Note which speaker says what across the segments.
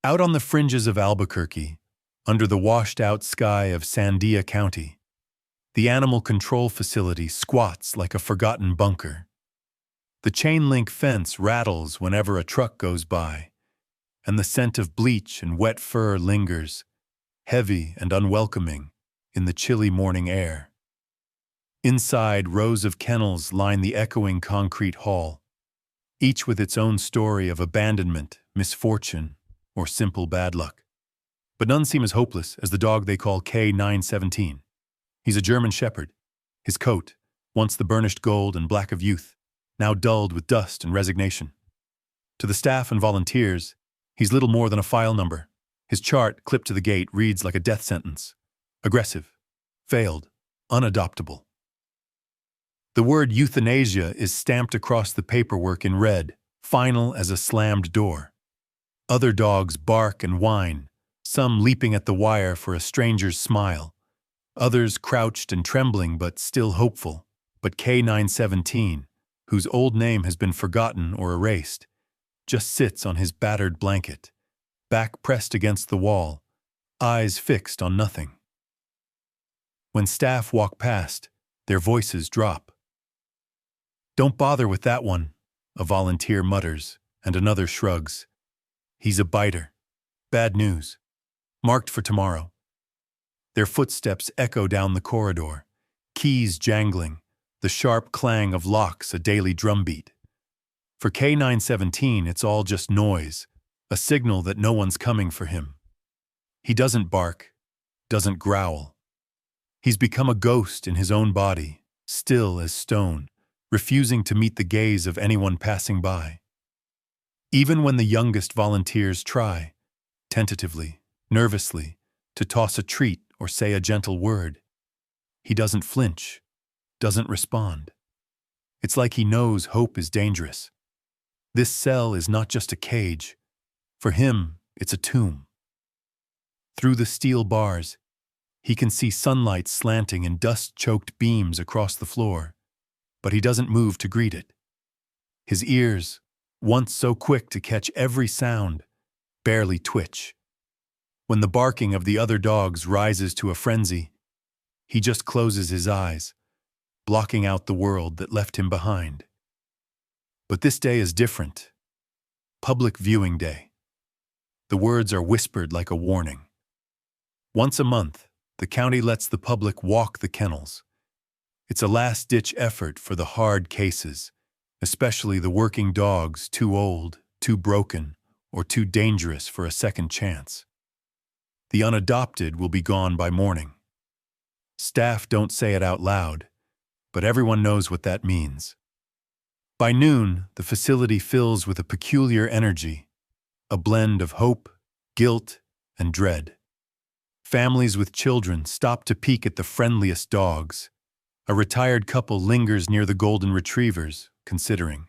Speaker 1: Out on the fringes of Albuquerque, under the washed-out sky of Sandia County, the animal control facility squats like a forgotten bunker. The chain-link fence rattles whenever a truck goes by, and the scent of bleach and wet fur lingers, heavy and unwelcoming, in the chilly morning air. Inside, rows of kennels line the echoing concrete hall, each with its own story of abandonment, misfortune, or simple bad luck. But none seem as hopeless as the dog they call K917. He's a German shepherd. His coat, once the burnished gold and black of youth, now dulled with dust and resignation. To the staff and volunteers, he's little more than a file number. His chart, clipped to the gate, reads like a death sentence. Aggressive, failed, unadoptable. The word euthanasia is stamped across the paperwork in red, final as a slammed door. Other dogs bark and whine, some leaping at the wire for a stranger's smile, others crouched and trembling but still hopeful. But K917, whose old name has been forgotten or erased, just sits on his battered blanket, back pressed against the wall, eyes fixed on nothing. When staff walk past, their voices drop. "Don't bother with that one," a volunteer mutters, and another shrugs. "He's a biter. Bad news. Marked for tomorrow." Their footsteps echo down the corridor, keys jangling, the sharp clang of locks a daily drumbeat. For K917, it's all just noise, a signal that no one's coming for him. He doesn't bark, doesn't growl. He's become a ghost in his own body, still as stone, refusing to meet the gaze of anyone passing by. Even when the youngest volunteers try, tentatively, nervously, to toss a treat or say a gentle word, he doesn't flinch, doesn't respond. It's like he knows hope is dangerous. This cell is not just a cage. For him, it's a tomb. Through the steel bars, he can see sunlight slanting in dust-choked beams across the floor, but he doesn't move to greet it. His ears, once so quick to catch every sound, barely twitch. When the barking of the other dogs rises to a frenzy, he just closes his eyes, blocking out the world that left him behind. But this day is different. Public viewing day. The words are whispered like a warning. Once a month, the county lets the public walk the kennels. It's a last-ditch effort for the hard cases, especially the working dogs too old, too broken, or too dangerous for a second chance. The unadopted will be gone by morning. Staff don't say it out loud, but everyone knows what that means. By noon, the facility fills with a peculiar energy, a blend of hope, guilt, and dread. Families with children stop to peek at the friendliest dogs. A retired couple lingers near the golden retrievers, considering.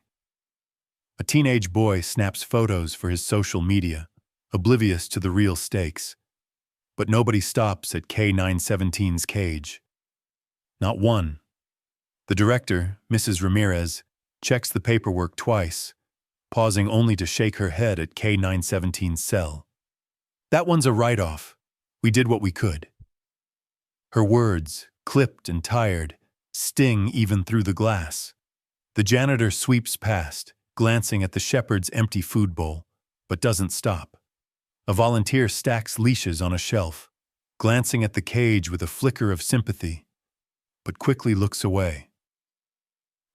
Speaker 1: A teenage boy snaps photos for his social media, oblivious to the real stakes. But nobody stops at K917's cage. Not one. The director, Mrs. Ramirez, checks the paperwork twice, pausing only to shake her head at K917's cell. "That one's a write-off. We did what we could." Her words, clipped and tired, sting even through the glass. The janitor sweeps past, glancing at the shepherd's empty food bowl, but doesn't stop. A volunteer stacks leashes on a shelf, glancing at the cage with a flicker of sympathy, but quickly looks away.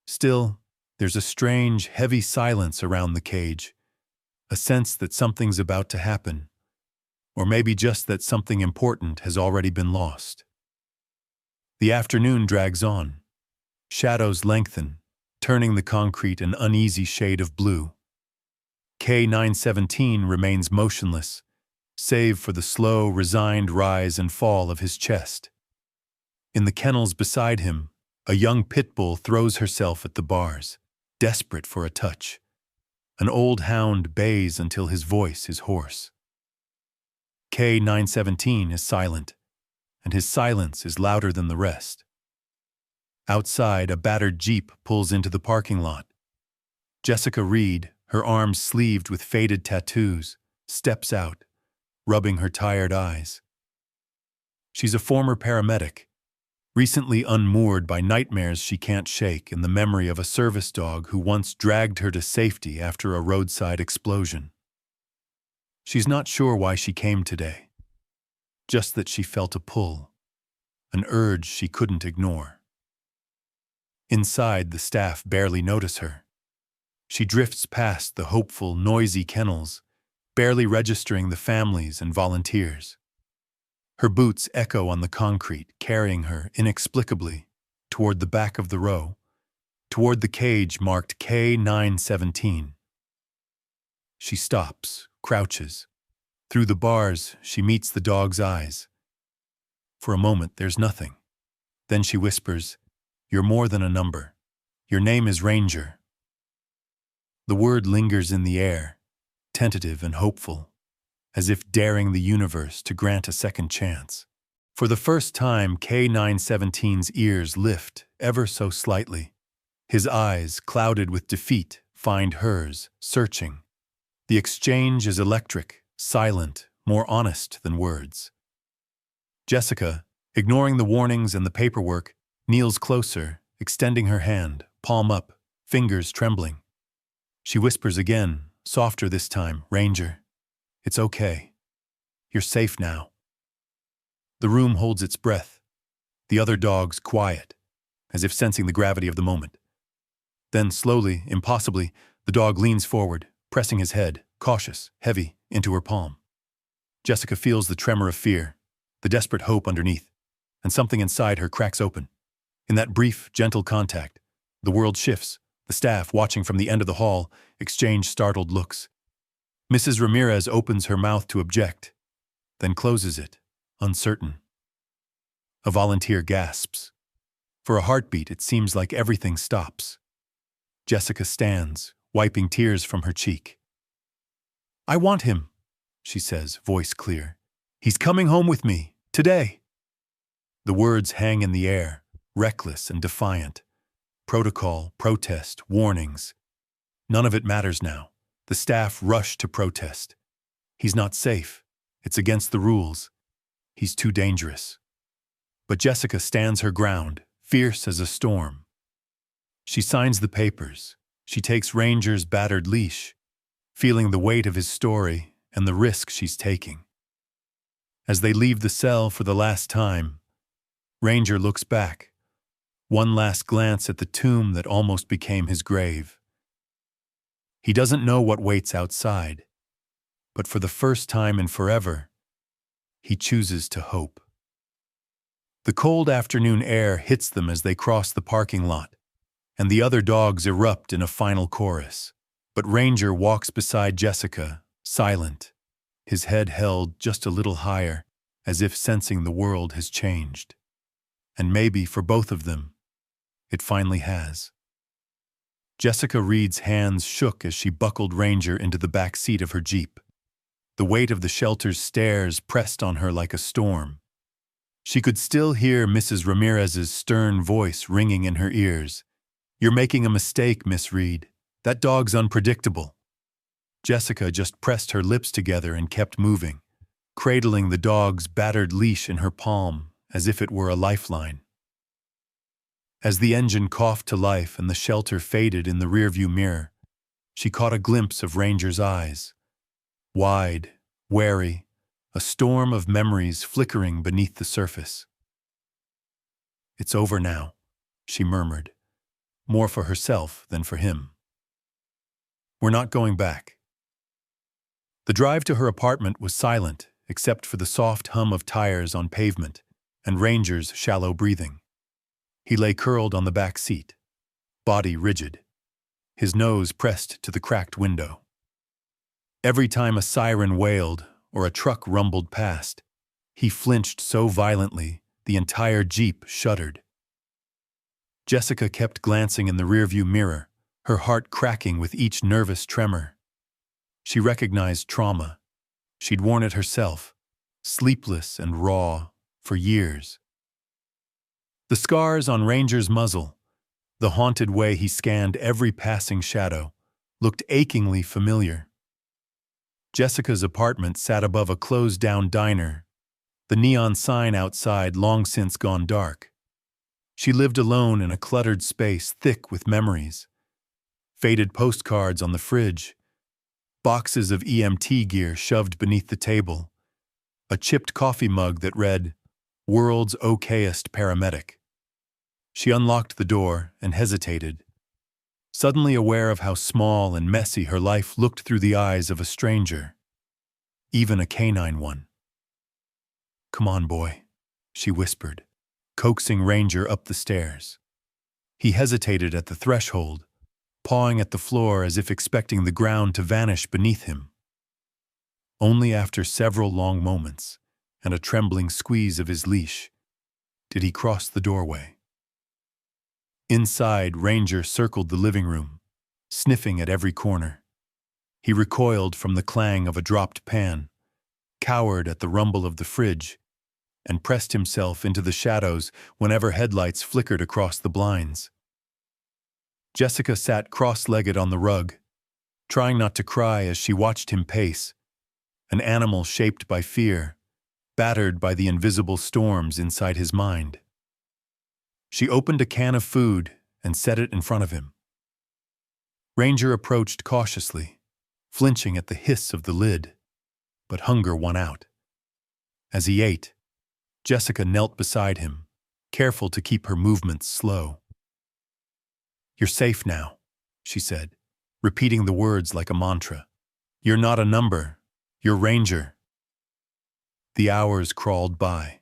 Speaker 1: Still, there's a strange, heavy silence around the cage, a sense that something's about to happen, or maybe just that something important has already been lost. The afternoon drags on. Shadows lengthen, turning the concrete an uneasy shade of blue. K917 remains motionless, save for the slow, resigned rise and fall of his chest. In the kennels beside him, a young pit bull throws herself at the bars, desperate for a touch. An old hound bays until his voice is hoarse. K917 is silent, and his silence is louder than the rest. Outside, a battered Jeep pulls into the parking lot. Jessica Reed, her arms sleeved with faded tattoos, steps out, rubbing her tired eyes. She's a former paramedic, recently unmoored by nightmares she can't shake and the memory of a service dog who once dragged her to safety after a roadside explosion. She's not sure why she came today, just that she felt a pull, an urge she couldn't ignore. Inside, the staff barely notice her. She drifts past the hopeful, noisy kennels, barely registering the families and volunteers. Her boots echo on the concrete, carrying her inexplicably toward the back of the row, toward the cage marked K917. She stops, crouches. Through the bars, she meets the dog's eyes. For a moment, there's nothing. Then she whispers, "You're more than a number. Your name is Ranger." The word lingers in the air, tentative and hopeful, as if daring the universe to grant a second chance. For the first time, K917's ears lift ever so slightly. His eyes, clouded with defeat, find hers, searching. The exchange is electric, silent, more honest than words. Jessica, ignoring the warnings and the paperwork, kneels closer, extending her hand, palm up, fingers trembling. She whispers again, softer this time, "Ranger, it's okay. You're safe now." The room holds its breath. The other dogs quiet, as if sensing the gravity of the moment. Then slowly, impossibly, the dog leans forward, pressing his head, cautious, heavy, into her palm. Jessica feels the tremor of fear, the desperate hope underneath, and something inside her cracks open. In that brief, gentle contact, the world shifts. The staff, watching from the end of the hall, exchange startled looks. Mrs. Ramirez opens her mouth to object, then closes it, uncertain. A volunteer gasps. For a heartbeat, it seems like everything stops. Jessica stands, wiping tears from her cheek. "I want him," she says, voice clear. "He's coming home with me, today." The words hang in the air, reckless and defiant. Protocol, protest, warnings. None of it matters now. The staff rush to protest. He's not safe. It's against the rules. He's too dangerous. But Jessica stands her ground, fierce as a storm. She signs the papers. She takes Ranger's battered leash, feeling the weight of his story and the risk she's taking. As they leave the cell for the last time, Ranger looks back. One last glance at the tomb that almost became his grave. He doesn't know what waits outside, but for the first time in forever, he chooses to hope. The cold afternoon air hits them as they cross the parking lot, and the other dogs erupt in a final chorus. But Ranger walks beside Jessica, silent, his head held just a little higher, as if sensing the world has changed. And maybe for both of them, it finally has. Jessica Reed's hands shook as she buckled Ranger into the back seat of her Jeep. The weight of the shelter's stairs pressed on her like a storm. She could still hear Mrs. Ramirez's stern voice ringing in her ears. "You're making a mistake, Miss Reed. That dog's unpredictable." Jessica just pressed her lips together and kept moving, cradling the dog's battered leash in her palm as if it were a lifeline. As the engine coughed to life and the shelter faded in the rearview mirror, she caught a glimpse of Ranger's eyes. Wide, wary, a storm of memories flickering beneath the surface. "It's over now," she murmured, more for herself than for him. "We're not going back." The drive to her apartment was silent, except for the soft hum of tires on pavement and Ranger's shallow breathing. He lay curled on the back seat, body rigid, his nose pressed to the cracked window. Every time a siren wailed or a truck rumbled past, he flinched so violently the entire Jeep shuddered. Jessica kept glancing in the rearview mirror, her heart cracking with each nervous tremor. She recognized trauma. She'd worn it herself, sleepless and raw, for years. The scars on Ranger's muzzle, the haunted way he scanned every passing shadow, looked achingly familiar. Jessica's apartment sat above a closed-down diner, the neon sign outside long since gone dark. She lived alone in a cluttered space thick with memories. Faded postcards on the fridge, boxes of EMT gear shoved beneath the table, a chipped coffee mug that read, "World's Okayest Paramedic." She unlocked the door and hesitated, suddenly aware of how small and messy her life looked through the eyes of a stranger, even a canine one. "Come on, boy," she whispered, coaxing Ranger up the stairs. He hesitated at the threshold, pawing at the floor as if expecting the ground to vanish beneath him. Only after several long moments and a trembling squeeze of his leash did he cross the doorway. Inside, Ranger circled the living room, sniffing at every corner. He recoiled from the clang of a dropped pan, cowered at the rumble of the fridge, and pressed himself into the shadows whenever headlights flickered across the blinds. Jessica sat cross-legged on the rug, trying not to cry as she watched him pace, an animal shaped by fear, battered by the invisible storms inside his mind. She opened a can of food and set it in front of him. Ranger approached cautiously, flinching at the hiss of the lid, but hunger won out. As he ate, Jessica knelt beside him, careful to keep her movements slow. "You're safe now," she said, repeating the words like a mantra. "You're not a number. You're Ranger." The hours crawled by.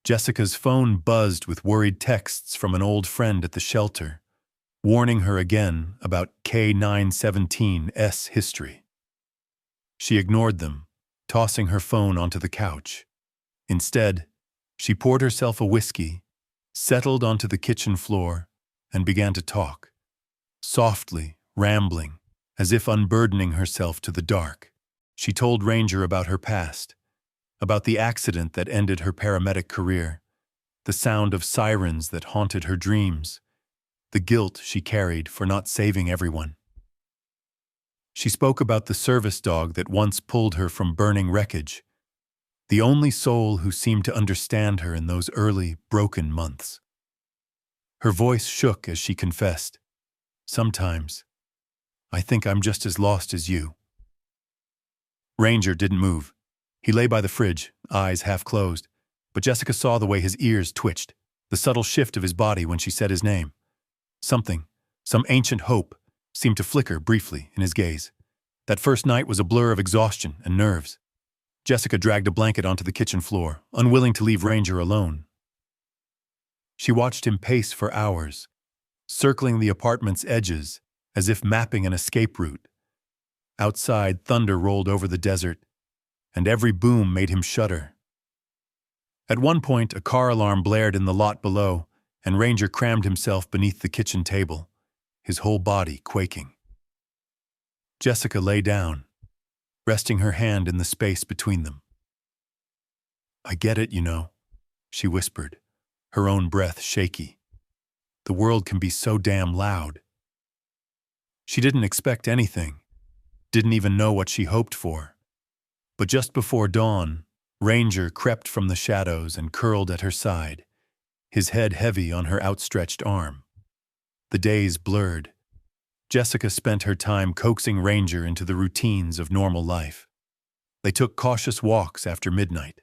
Speaker 1: Jessica's phone buzzed with worried texts from an old friend at the shelter, warning her again about K917's history. She ignored them, tossing her phone onto the couch. Instead, she poured herself a whiskey, settled onto the kitchen floor, and began to talk, softly, rambling, as if unburdening herself to the dark. She told Ranger about her past, about the accident that ended her paramedic career, the sound of sirens that haunted her dreams, the guilt she carried for not saving everyone. She spoke about the service dog that once pulled her from burning wreckage, the only soul who seemed to understand her in those early, broken months. Her voice shook as she confessed, "Sometimes, I think I'm just as lost as you." Ranger didn't move. He lay by the fridge, eyes half closed, but Jessica saw the way his ears twitched, the subtle shift of his body when she said his name. Something, some ancient hope, seemed to flicker briefly in his gaze. That first night was a blur of exhaustion and nerves. Jessica dragged a blanket onto the kitchen floor, unwilling to leave Ranger alone. She watched him pace for hours, circling the apartment's edges as if mapping an escape route. Outside, thunder rolled over the desert, and every boom made him shudder. At one point, a car alarm blared in the lot below, and Ranger crammed himself beneath the kitchen table, his whole body quaking. Jessica lay down, resting her hand in the space between them. "I get it, you know," she whispered, her own breath shaky. "The world can be so damn loud." She didn't expect anything, didn't even know what she hoped for. But just before dawn, Ranger crept from the shadows and curled at her side, his head heavy on her outstretched arm. The days blurred. Jessica spent her time coaxing Ranger into the routines of normal life. They took cautious walks after midnight,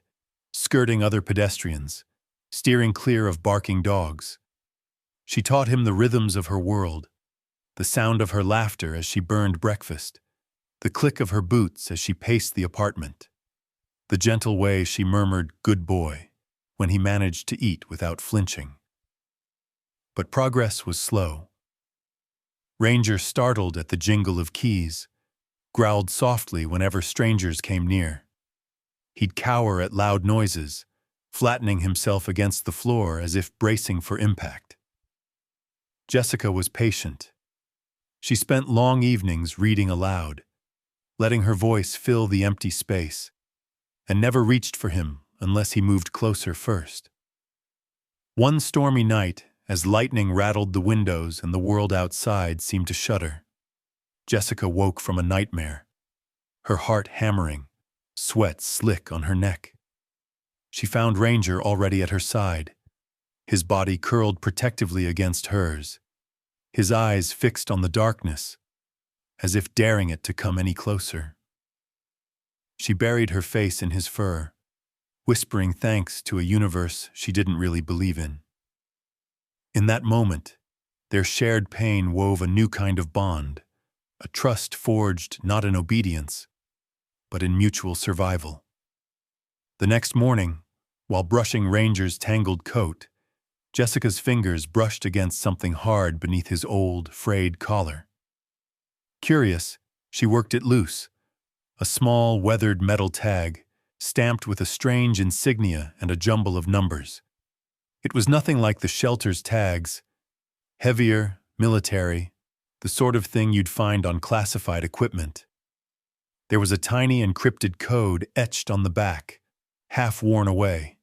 Speaker 1: skirting other pedestrians, steering clear of barking dogs. She taught him the rhythms of her world, the sound of her laughter as she burned breakfast, the click of her boots as she paced the apartment, the gentle way she murmured "good boy" when he managed to eat without flinching. But progress was slow. Ranger startled at the jingle of keys, growled softly whenever strangers came near. He'd cower at loud noises, flattening himself against the floor as if bracing for impact. Jessica was patient. She spent long evenings reading aloud, letting her voice fill the empty space, and never reached for him unless he moved closer first. One stormy night, as lightning rattled the windows and the world outside seemed to shudder, Jessica woke from a nightmare. her heart hammering, sweat slick on her neck. She found Ranger already at her side, his body curled protectively against hers, his eyes fixed on the darkness, as if daring it to come any closer. She buried her face in his fur, whispering thanks to a universe she didn't really believe in. In that moment, their shared pain wove a new kind of bond, a trust forged not in obedience, but in mutual survival. The next morning, while brushing Ranger's tangled coat, Jessica's fingers brushed against something hard beneath his old, frayed collar. Curious, she worked it loose, a small, weathered metal tag, stamped with a strange insignia and a jumble of numbers. It was nothing like the shelter's tags, heavier, military, the sort of thing you'd find on classified equipment. There was a tiny encrypted code etched on the back, half worn away.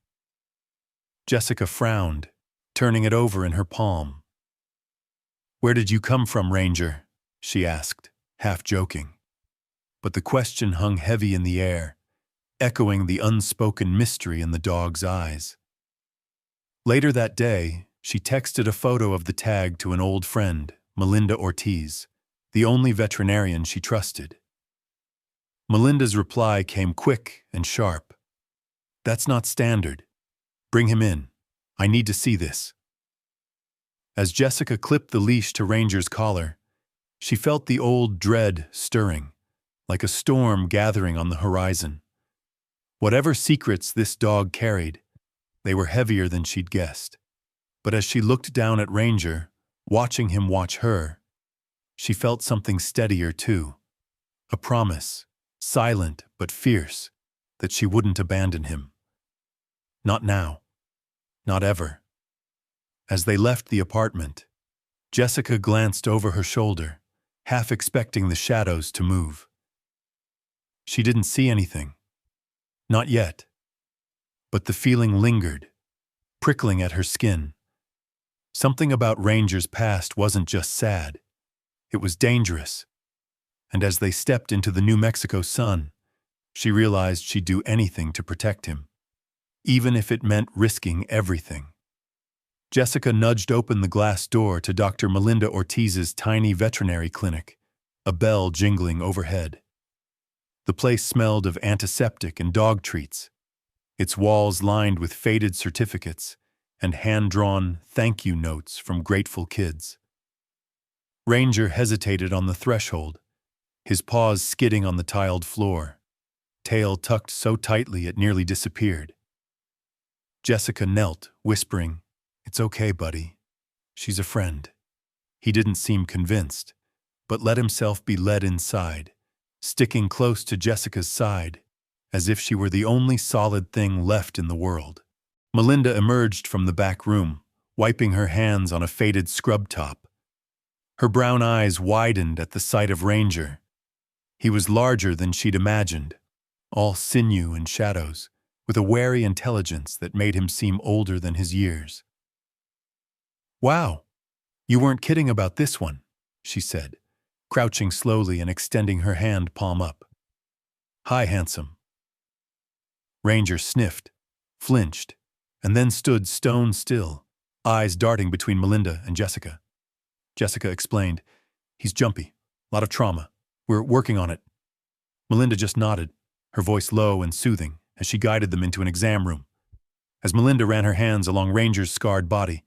Speaker 1: Jessica frowned, turning it over in her palm. "Where did you come from, Ranger?" she asked, half joking. But the question hung heavy in the air, echoing the unspoken mystery in the dog's eyes. Later that day, she texted a photo of the tag to an old friend, Melinda Ortiz, the only veterinarian she trusted. Melinda's reply came quick and sharp. "That's not standard. Bring him in. I need to see this." As Jessica clipped the leash to Ranger's collar, she felt the old dread stirring, like a storm gathering on the horizon. Whatever secrets this dog carried, they were heavier than she'd guessed. But as she looked down at Ranger, watching him watch her, she felt something steadier too. A promise, silent but fierce, that she wouldn't abandon him. Not now. Not ever. As they left the apartment, Jessica glanced over her shoulder, half expecting the shadows to move. She didn't see anything. Not yet. But the feeling lingered, prickling at her skin. Something about Ranger's past wasn't just sad. It was dangerous. And as they stepped into the New Mexico sun, she realized she'd do anything to protect him, even if it meant risking everything. Jessica nudged open the glass door to Dr. Melinda Ortiz's tiny veterinary clinic, a bell jingling overhead. The place smelled of antiseptic and dog treats, its walls lined with faded certificates and hand-drawn thank you notes from grateful kids. Ranger hesitated on the threshold, his paws skidding on the tiled floor, tail tucked so tightly it nearly disappeared. Jessica knelt, whispering, "It's okay, buddy. She's a friend." He didn't seem convinced, but let himself be led inside, sticking close to Jessica's side, as if she were the only solid thing left in the world. Melinda emerged from the back room, wiping her hands on a faded scrub top. Her brown eyes widened at the sight of Ranger. He was larger than she'd imagined, all sinew and shadows, with a wary intelligence that made him seem older than his years. "Wow, you weren't kidding about this one," she said, crouching slowly and extending her hand palm up. "Hi, handsome." Ranger sniffed, flinched, and then stood stone still, eyes darting between Melinda and Jessica. Jessica explained, "He's jumpy, lot of trauma. We're working on it." Melinda just nodded, her voice low and soothing, as she guided them into an exam room. As Melinda ran her hands along Ranger's scarred body,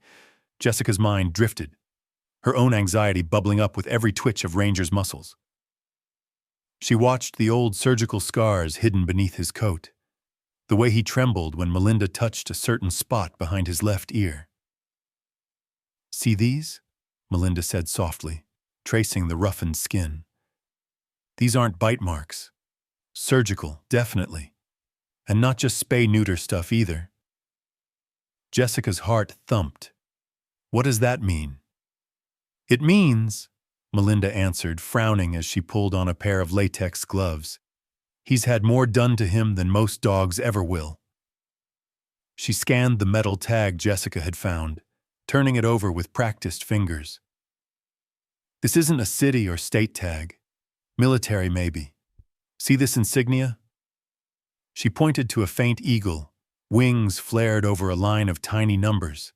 Speaker 1: Jessica's mind drifted, her own anxiety bubbling up with every twitch of Ranger's muscles. She watched the old surgical scars hidden beneath his coat, the way he trembled when Melinda touched a certain spot behind his left ear. "See these?" Melinda said softly, tracing the roughened skin. "These aren't bite marks. Surgical, definitely. And not just spay-neuter stuff either." Jessica's heart thumped. "What does that mean?" "It means," Melinda answered, frowning as she pulled on a pair of latex gloves, "he's had more done to him than most dogs ever will." She scanned the metal tag Jessica had found, turning it over with practiced fingers. "This isn't a city or state tag. Military, maybe. See this insignia? She pointed to a faint eagle, wings flared over a line of tiny numbers.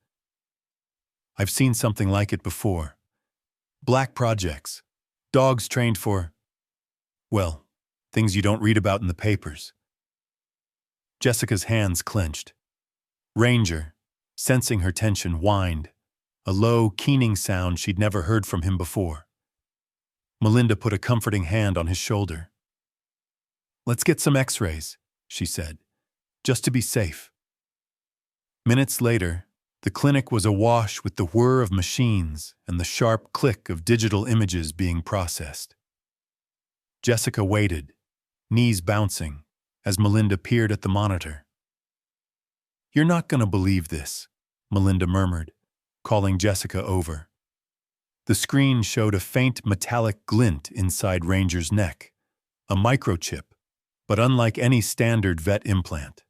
Speaker 1: I've seen something like it before. Black projects. Dogs trained for, well, things you don't read about in the papers. Jessica's hands clenched. Ranger, sensing her tension, whined, a low, keening sound she'd never heard from him before. Melinda put a comforting hand on his shoulder. "Let's get some x-rays," she said, "just to be safe." Minutes later, the clinic was awash with the whir of machines and the sharp click of digital images being processed. Jessica waited, knees bouncing, as Melinda peered at the monitor. "You're not going to believe this," Melinda murmured, calling Jessica over. The screen showed a faint metallic glint inside Ranger's neck, a microchip, but unlike any standard vet implant.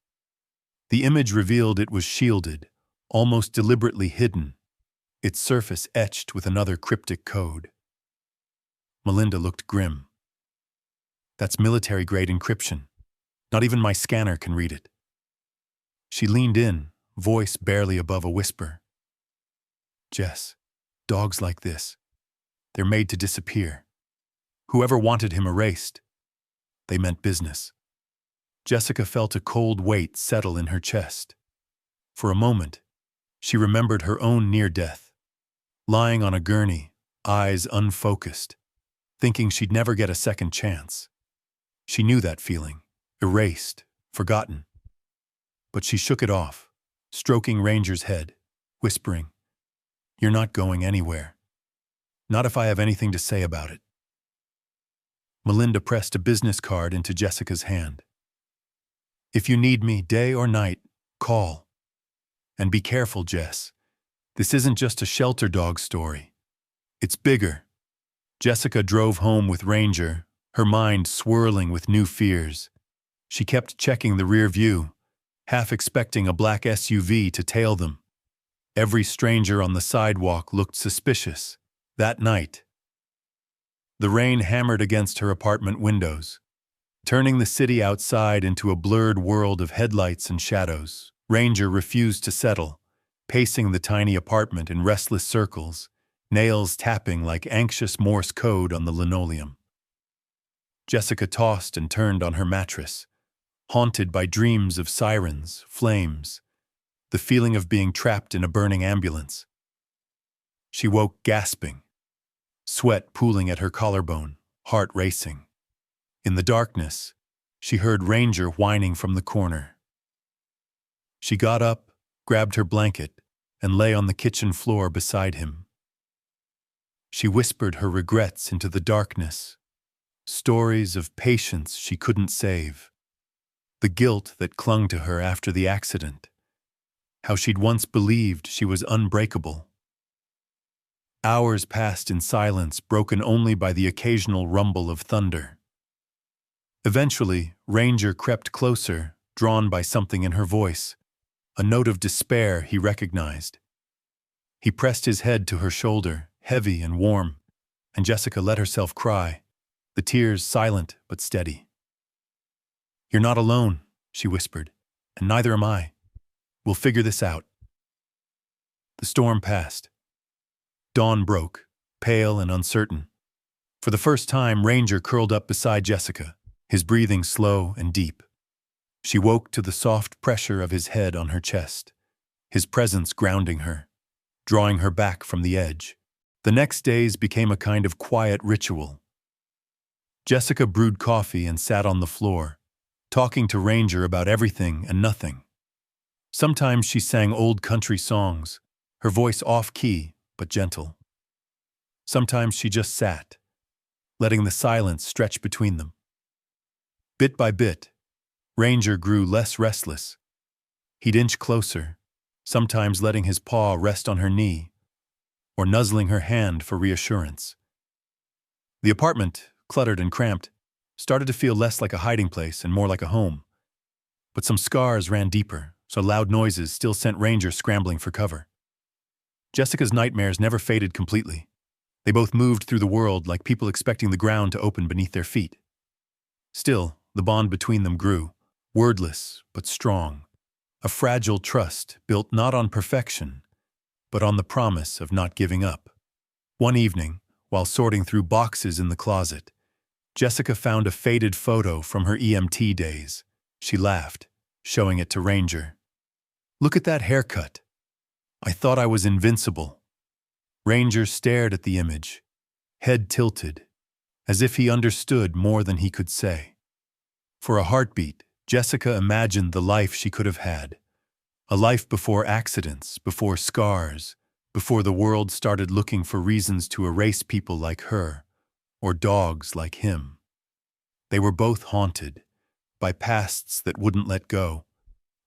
Speaker 1: The image revealed it was shielded, almost deliberately hidden, its surface etched with another cryptic code. Melinda looked grim. "That's military-grade encryption. Not even my scanner can read it." She leaned in, voice barely above a whisper. "Jess, dogs like this, they're made to disappear. Whoever wanted him erased, they meant business." Jessica felt a cold weight settle in her chest. For a moment, she remembered her own near-death, lying on a gurney, eyes unfocused, thinking she'd never get a second chance. She knew that feeling, erased, forgotten. But she shook it off, stroking Ranger's head, whispering, "You're not going anywhere. Not if I have anything to say about it." Melinda pressed a business card into Jessica's hand. "If you need me, day or night, call. And be careful, Jess. This isn't just a shelter dog story. It's bigger." Jessica drove home with Ranger, her mind swirling with new fears. She kept checking the rear view, half expecting a black SUV to tail them. Every stranger on the sidewalk looked suspicious. That night, the rain hammered against her apartment windows, turning the city outside into a blurred world of headlights and shadows. Ranger refused to settle, pacing the tiny apartment in restless circles, nails tapping like anxious Morse code on the linoleum. Jessica tossed and turned on her mattress, haunted by dreams of sirens, flames, the feeling of being trapped in a burning ambulance. She woke gasping, sweat pooling at her collarbone, heart racing. In the darkness, she heard Ranger whining from the corner. She got up, grabbed her blanket, and lay on the kitchen floor beside him. She whispered her regrets into the darkness, stories of patience she couldn't save, the guilt that clung to her after the accident, how she'd once believed she was unbreakable. Hours passed in silence, broken only by the occasional rumble of thunder. Eventually, Ranger crept closer, drawn by something in her voice, a note of despair he recognized. He pressed his head to her shoulder, heavy and warm, and Jessica let herself cry, the tears silent but steady. "You're not alone," she whispered, "and neither am I. We'll figure this out." The storm passed. Dawn broke, pale and uncertain. For the first time, Ranger curled up beside Jessica, his breathing slow and deep. She woke to the soft pressure of his head on her chest, his presence grounding her, drawing her back from the edge. The next days became a kind of quiet ritual. Jessica brewed coffee and sat on the floor, talking to Ranger about everything and nothing. Sometimes she sang old country songs, her voice off-key but gentle. Sometimes she just sat, letting the silence stretch between them. Bit by bit, Ranger grew less restless. He'd inch closer, sometimes letting his paw rest on her knee, or nuzzling her hand for reassurance. The apartment, cluttered and cramped, started to feel less like a hiding place and more like a home. But some scars ran deeper, so loud noises still sent Ranger scrambling for cover. Jessica's nightmares never faded completely. They both moved through the world like people expecting the ground to open beneath their feet. Still, the bond between them grew, wordless but strong, a fragile trust built not on perfection, but on the promise of not giving up. One evening, while sorting through boxes in the closet, Jessica found a faded photo from her EMT days. She laughed, showing it to Ranger. "Look at that haircut. I thought I was invincible." Ranger stared at the image, head tilted, as if he understood more than he could say. For a heartbeat, Jessica imagined the life she could have had. A life before accidents, before scars, before the world started looking for reasons to erase people like her, or dogs like him. They were both haunted, by pasts that wouldn't let go,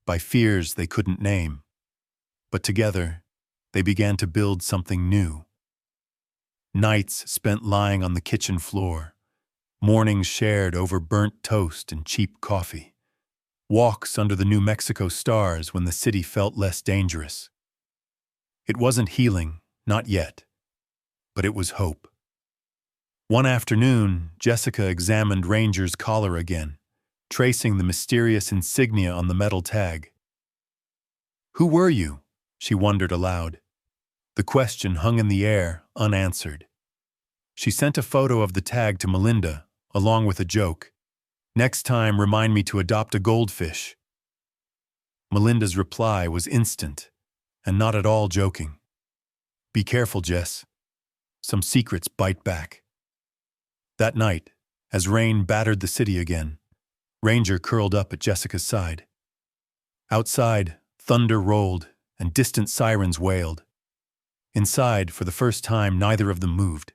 Speaker 1: by fears they couldn't name. But together, they began to build something new. Nights spent lying on the kitchen floor, mornings shared over burnt toast and cheap coffee, walks under the New Mexico stars when the city felt less dangerous. It wasn't healing, not yet, but it was hope. One afternoon, Jessica examined Ranger's collar again, tracing the mysterious insignia on the metal tag. "Who were you?" she wondered aloud. The question hung in the air, unanswered. She sent a photo of the tag to Melinda, along with a joke. "Next time, remind me to adopt a goldfish." Melinda's reply was instant, and not at all joking. "Be careful, Jess. Some secrets bite back." That night, as rain battered the city again, Ranger curled up at Jessica's side. Outside, thunder rolled and distant sirens wailed. Inside, for the first time, neither of them moved.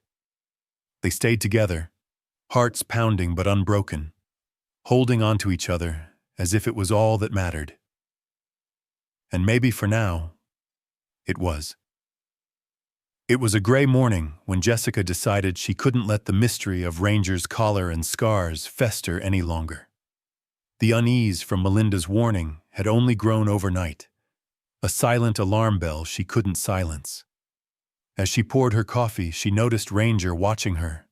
Speaker 1: They stayed together, hearts pounding but unbroken, holding on to each other as if it was all that mattered. And maybe for now, it was. It was a gray morning when Jessica decided she couldn't let the mystery of Ranger's collar and scars fester any longer. The unease from Melinda's warning had only grown overnight, a silent alarm bell she couldn't silence. As she poured her coffee, she noticed Ranger watching her,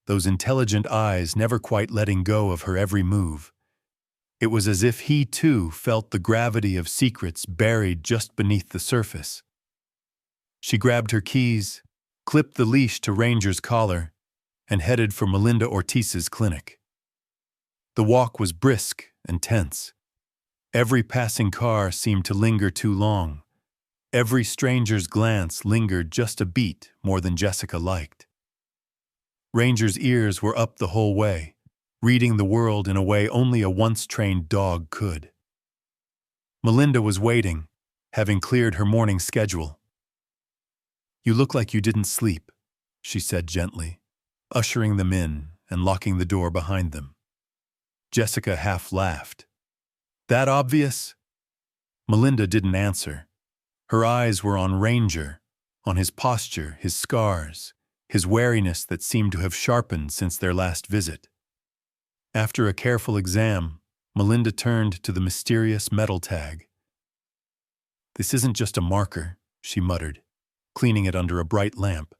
Speaker 1: those intelligent eyes never quite letting go of her every move. It was as if he, too, felt the gravity of secrets buried just beneath the surface. She grabbed her keys, clipped the leash to Ranger's collar, and headed for Melinda Ortiz's clinic. The walk was brisk and tense. Every passing car seemed to linger too long. Every stranger's glance lingered just a beat more than Jessica liked. Ranger's ears were up the whole way, reading the world in a way only a once-trained dog could. Melinda was waiting, having cleared her morning schedule. "You look like you didn't sleep," she said gently, ushering them in and locking the door behind them. Jessica half laughed. "That obvious?" Melinda didn't answer. Her eyes were on Ranger, on his posture, his scars, his wariness that seemed to have sharpened since their last visit. After a careful exam, Melinda turned to the mysterious metal tag. "This isn't just a marker," she muttered, cleaning it under a bright lamp.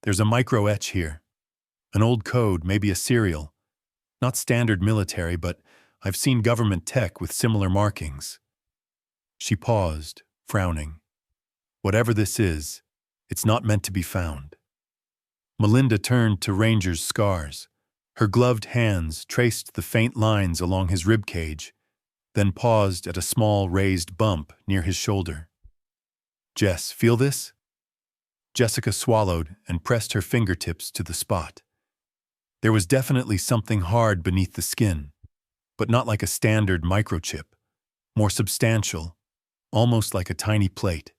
Speaker 1: "There's a micro-etch here. An old code, maybe a serial. Not standard military, but I've seen government tech with similar markings." She paused, frowning. Whatever this is, it's not meant to be found. Melinda turned to Ranger's scars. Her gloved hands traced the faint lines along his ribcage, then paused at a small raised bump near his shoulder. "Jess, feel this?" Jessica swallowed and pressed her fingertips to the spot. There was definitely something hard beneath the skin, but not like a standard microchip, more substantial, almost like a tiny plate.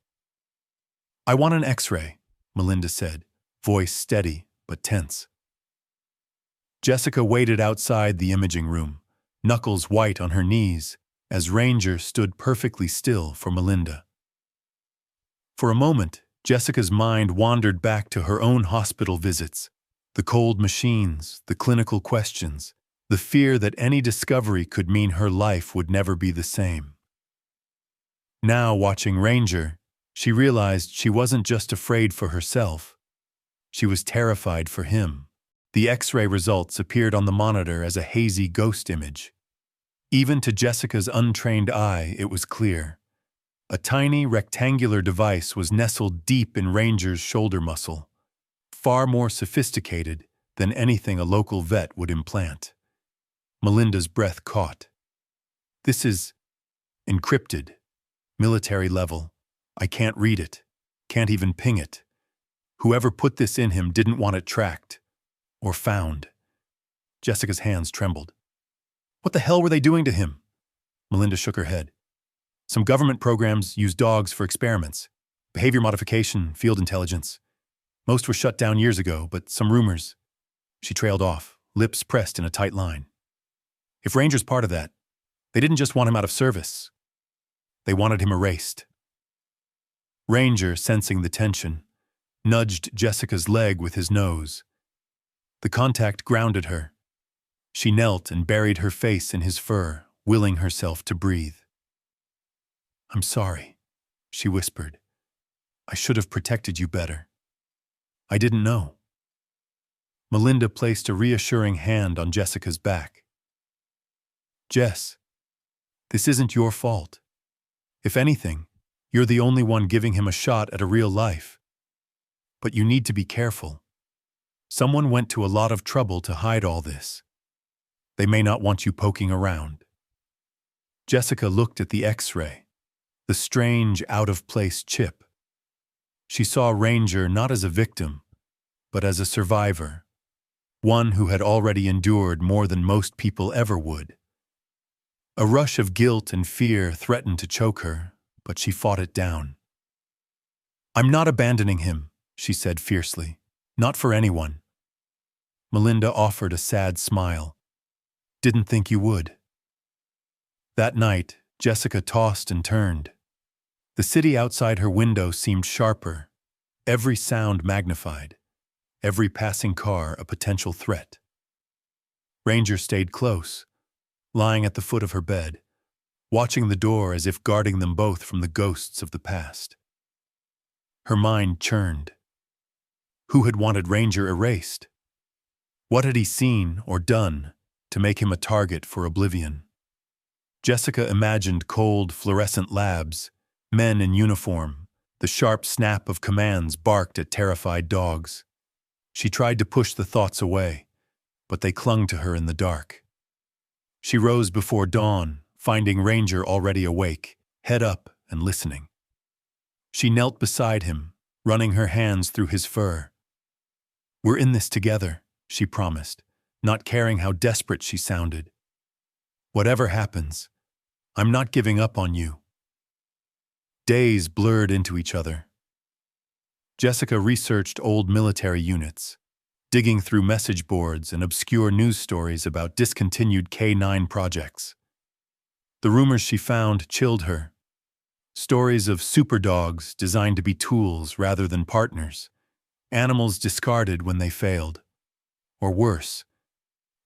Speaker 1: "I want an X-ray," Melinda said, voice steady but tense. Jessica waited outside the imaging room, knuckles white on her knees, as Ranger stood perfectly still for Melinda. For a moment, Jessica's mind wandered back to her own hospital visits, the cold machines, the clinical questions, the fear that any discovery could mean her life would never be the same. Now, watching Ranger, she realized she wasn't just afraid for herself. She was terrified for him, The X-ray results appeared on the monitor as a hazy ghost image. Even to Jessica's untrained eye, it was clear. A tiny, rectangular device was nestled deep in Ranger's shoulder muscle, far more sophisticated than anything a local vet would implant. Melinda's breath caught. This is encrypted, military level. I can't read it, can't even ping it. Whoever put this in him didn't want it tracked or found. Jessica's hands trembled. What the hell were they doing to him? Melinda shook her head. Some government programs use dogs for experiments, behavior modification, field intelligence. Most were shut down years ago, but some rumors. She trailed off, lips pressed in a tight line. If Ranger's part of that, they didn't just want him out of service. They wanted him erased. Ranger, sensing the tension, nudged Jessica's leg with his nose. The contact grounded her. She knelt and buried her face in his fur, willing herself to breathe. I'm sorry, she whispered. I should have protected you better. I didn't know. Melinda placed a reassuring hand on Jessica's back. Jess, this isn't your fault. If anything, you're the only one giving him a shot at a real life. But you need to be careful. Someone went to a lot of trouble to hide all this. They may not want you poking around. Jessica looked at the X-ray, the strange, out-of-place chip. She saw Ranger not as a victim, but as a survivor, one who had already endured more than most people ever would. A rush of guilt and fear threatened to choke her, but she fought it down. I'm not abandoning him, she said fiercely. Not for anyone. Melinda offered a sad smile. Didn't think you would. That night, Jessica tossed and turned. The city outside her window seemed sharper, every sound magnified, every passing car a potential threat. Ranger stayed close, lying at the foot of her bed, watching the door as if guarding them both from the ghosts of the past. Her mind churned. Who had wanted Ranger erased? What had he seen or done to make him a target for oblivion? Jessica imagined cold, fluorescent labs, men in uniform, the sharp snap of commands barked at terrified dogs. She tried to push the thoughts away, but they clung to her in the dark. She rose before dawn, finding Ranger already awake, head up and listening. She knelt beside him, running her hands through his fur. We're in this together, she promised, not caring how desperate she sounded. Whatever happens, I'm not giving up on you. Days blurred into each other. Jessica researched old military units, digging through message boards and obscure news stories about discontinued K-9 projects. The rumors she found chilled her. Stories of superdogs designed to be tools rather than partners, animals discarded when they failed, or worse,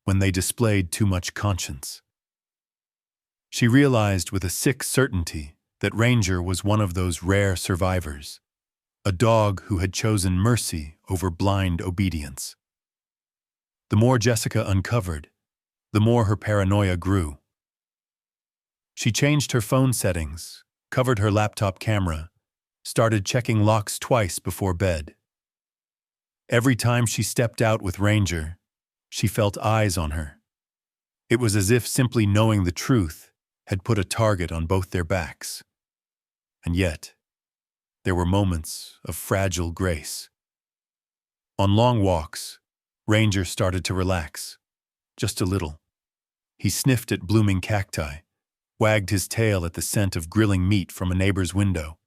Speaker 1: when they displayed too much conscience. She realized with a sick certainty that Ranger was one of those rare survivors, a dog who had chosen mercy over blind obedience. The more Jessica uncovered, the more her paranoia grew. She changed her phone settings, covered her laptop camera, started checking locks twice before bed. Every time she stepped out with Ranger, she felt eyes on her. It was as if simply knowing the truth had put a target on both their backs. And yet, there were moments of fragile grace. On long walks, Ranger started to relax, just a little. He sniffed at blooming cacti, wagged his tail at the scent of grilling meat from a neighbor's window.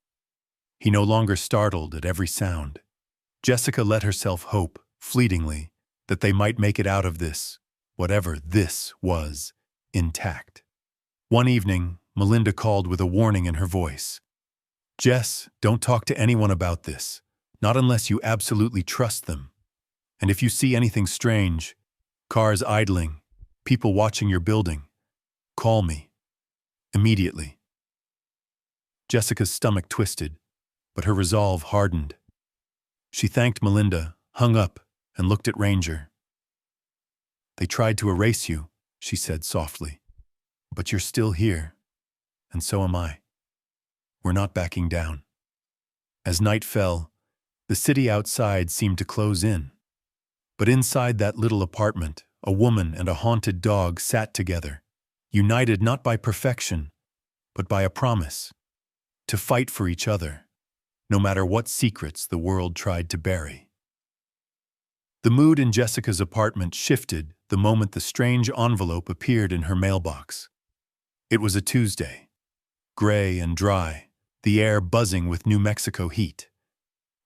Speaker 1: He no longer startled at every sound. Jessica let herself hope, fleetingly, that they might make it out of this, whatever this was, intact. One evening, Melinda called with a warning in her voice. Jess, don't talk to anyone about this, not unless you absolutely trust them. And if you see anything strange, cars idling, people watching your building, call me. Immediately. Jessica's stomach twisted, but her resolve hardened. She thanked Melinda, hung up, and looked at Ranger. They tried to erase you, she said softly. But you're still here, and so am I. We're not backing down. As night fell, the city outside seemed to close in. But inside that little apartment, a woman and a haunted dog sat together, united not by perfection, but by a promise to fight for each other, no matter what secrets the world tried to bury. The mood in Jessica's apartment shifted the moment the strange envelope appeared in her mailbox. It was a Tuesday, gray and dry, the air buzzing with New Mexico heat.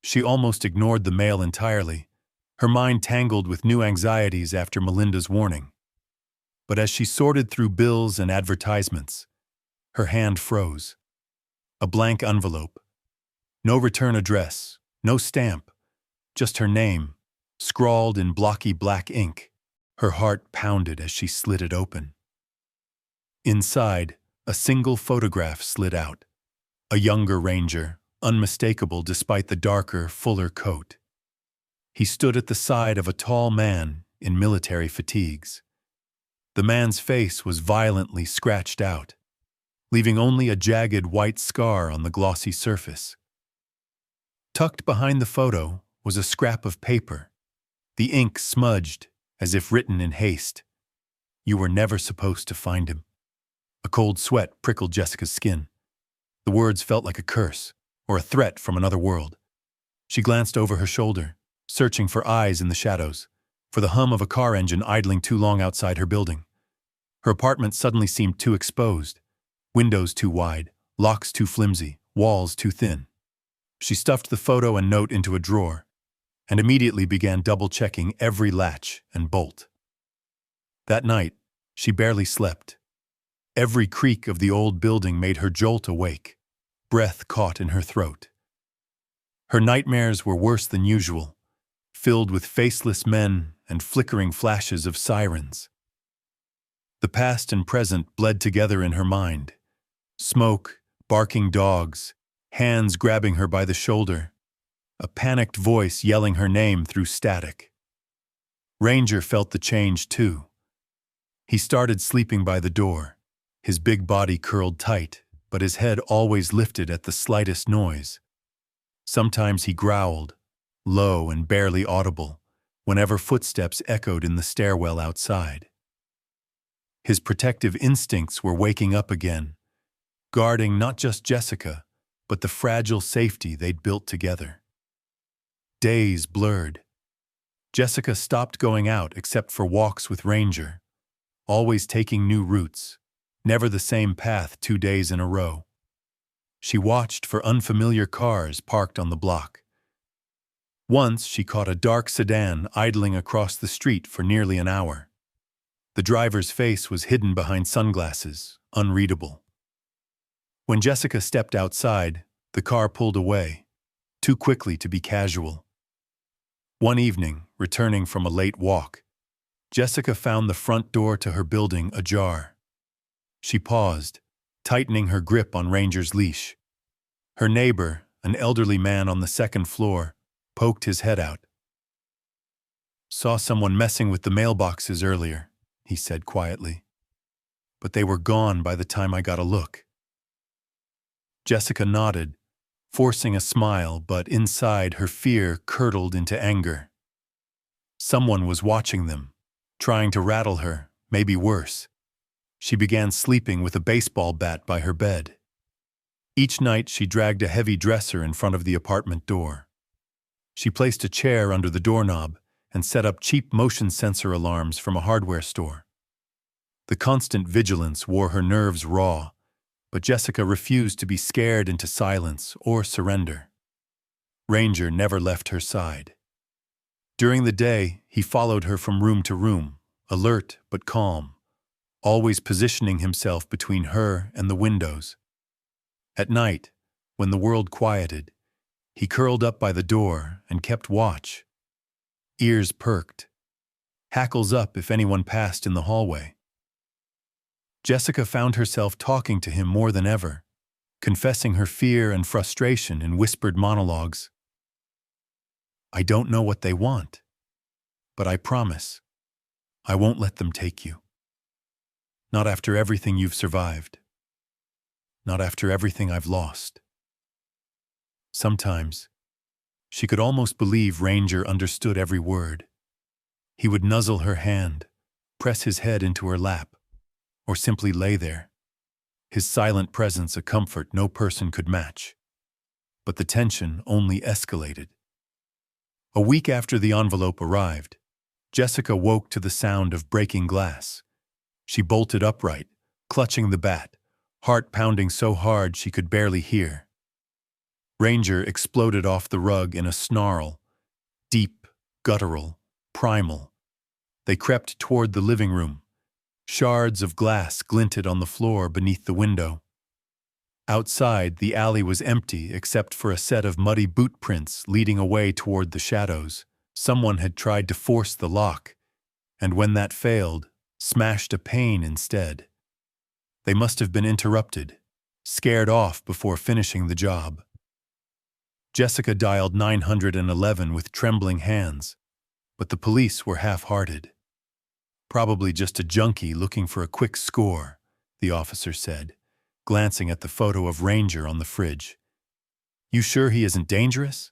Speaker 1: She almost ignored the mail entirely, her mind tangled with new anxieties after Melinda's warning. But as she sorted through bills and advertisements, her hand froze. A blank envelope. No return address, no stamp, just her name, scrawled in blocky black ink. Her heart pounded as she slid it open. Inside, a single photograph slid out. A younger ranger, unmistakable despite the darker, fuller coat. He stood at the side of a tall man in military fatigues. The man's face was violently scratched out, leaving only a jagged white scar on the glossy surface. Tucked behind the photo was a scrap of paper, the ink smudged as if written in haste. You were never supposed to find him. A cold sweat prickled Jessica's skin. The words felt like a curse, or a threat from another world. She glanced over her shoulder, searching for eyes in the shadows, for the hum of a car engine idling too long outside her building. Her apartment suddenly seemed too exposed, windows too wide, locks too flimsy, walls too thin. She stuffed the photo and note into a drawer, and immediately began double-checking every latch and bolt. That night, she barely slept. Every creak of the old building made her jolt awake, breath caught in her throat. Her nightmares were worse than usual, filled with faceless men and flickering flashes of sirens. The past and present bled together in her mind. Smoke, barking dogs, hands grabbing her by the shoulder, a panicked voice yelling her name through static. Ranger felt the change too. He started sleeping by the door, his big body curled tight, but his head always lifted at the slightest noise. Sometimes he growled, low and barely audible, whenever footsteps echoed in the stairwell outside. His protective instincts were waking up again, guarding not just Jessica, but the fragile safety they'd built together. Days blurred. Jessica stopped going out except for walks with Ranger, always taking new routes, never the same path 2 days in a row. She watched for unfamiliar cars parked on the block. Once she caught a dark sedan idling across the street for nearly an hour. The driver's face was hidden behind sunglasses, unreadable. When Jessica stepped outside, the car pulled away, too quickly to be casual. One evening, returning from a late walk, Jessica found the front door to her building ajar. She paused, tightening her grip on Ranger's leash. Her neighbor, an elderly man on the second floor, poked his head out. "Saw someone messing with the mailboxes earlier," he said quietly. "But they were gone by the time I got a look." Jessica nodded, forcing a smile, but inside her fear curdled into anger. Someone was watching them, trying to rattle her, maybe worse. She began sleeping with a baseball bat by her bed. Each night she dragged a heavy dresser in front of the apartment door. She placed a chair under the doorknob and set up cheap motion sensor alarms from a hardware store. The constant vigilance wore her nerves raw, but Jessica refused to be scared into silence or surrender. Ranger never left her side. During the day, he followed her from room to room, alert but calm, always positioning himself between her and the windows. At night, when the world quieted, he curled up by the door and kept watch. Ears perked, hackles up if anyone passed in the hallway. Jessica found herself talking to him more than ever, confessing her fear and frustration in whispered monologues. "I don't know what they want, but I promise, I won't let them take you. Not after everything you've survived. Not after everything I've lost. Sometimes, she could almost believe Ranger understood every word. He would nuzzle her hand, press his head into her lap, or simply lay there, his silent presence a comfort no person could match. But the tension only escalated. A week after the envelope arrived, Jessica woke to the sound of breaking glass. She bolted upright, clutching the bat, heart pounding so hard she could barely hear. Ranger exploded off the rug in a snarl, deep, guttural, primal. They crept toward the living room. Shards of glass glinted on the floor beneath the window. Outside, the alley was empty except for a set of muddy boot prints leading away toward the shadows. Someone had tried to force the lock, and when that failed, smashed a pane instead. They must have been interrupted, scared off before finishing the job. Jessica dialed 911 with trembling hands, but the police were half-hearted. Probably just a junkie looking for a quick score, the officer said, glancing at the photo of Ranger on the fridge. You sure he isn't dangerous?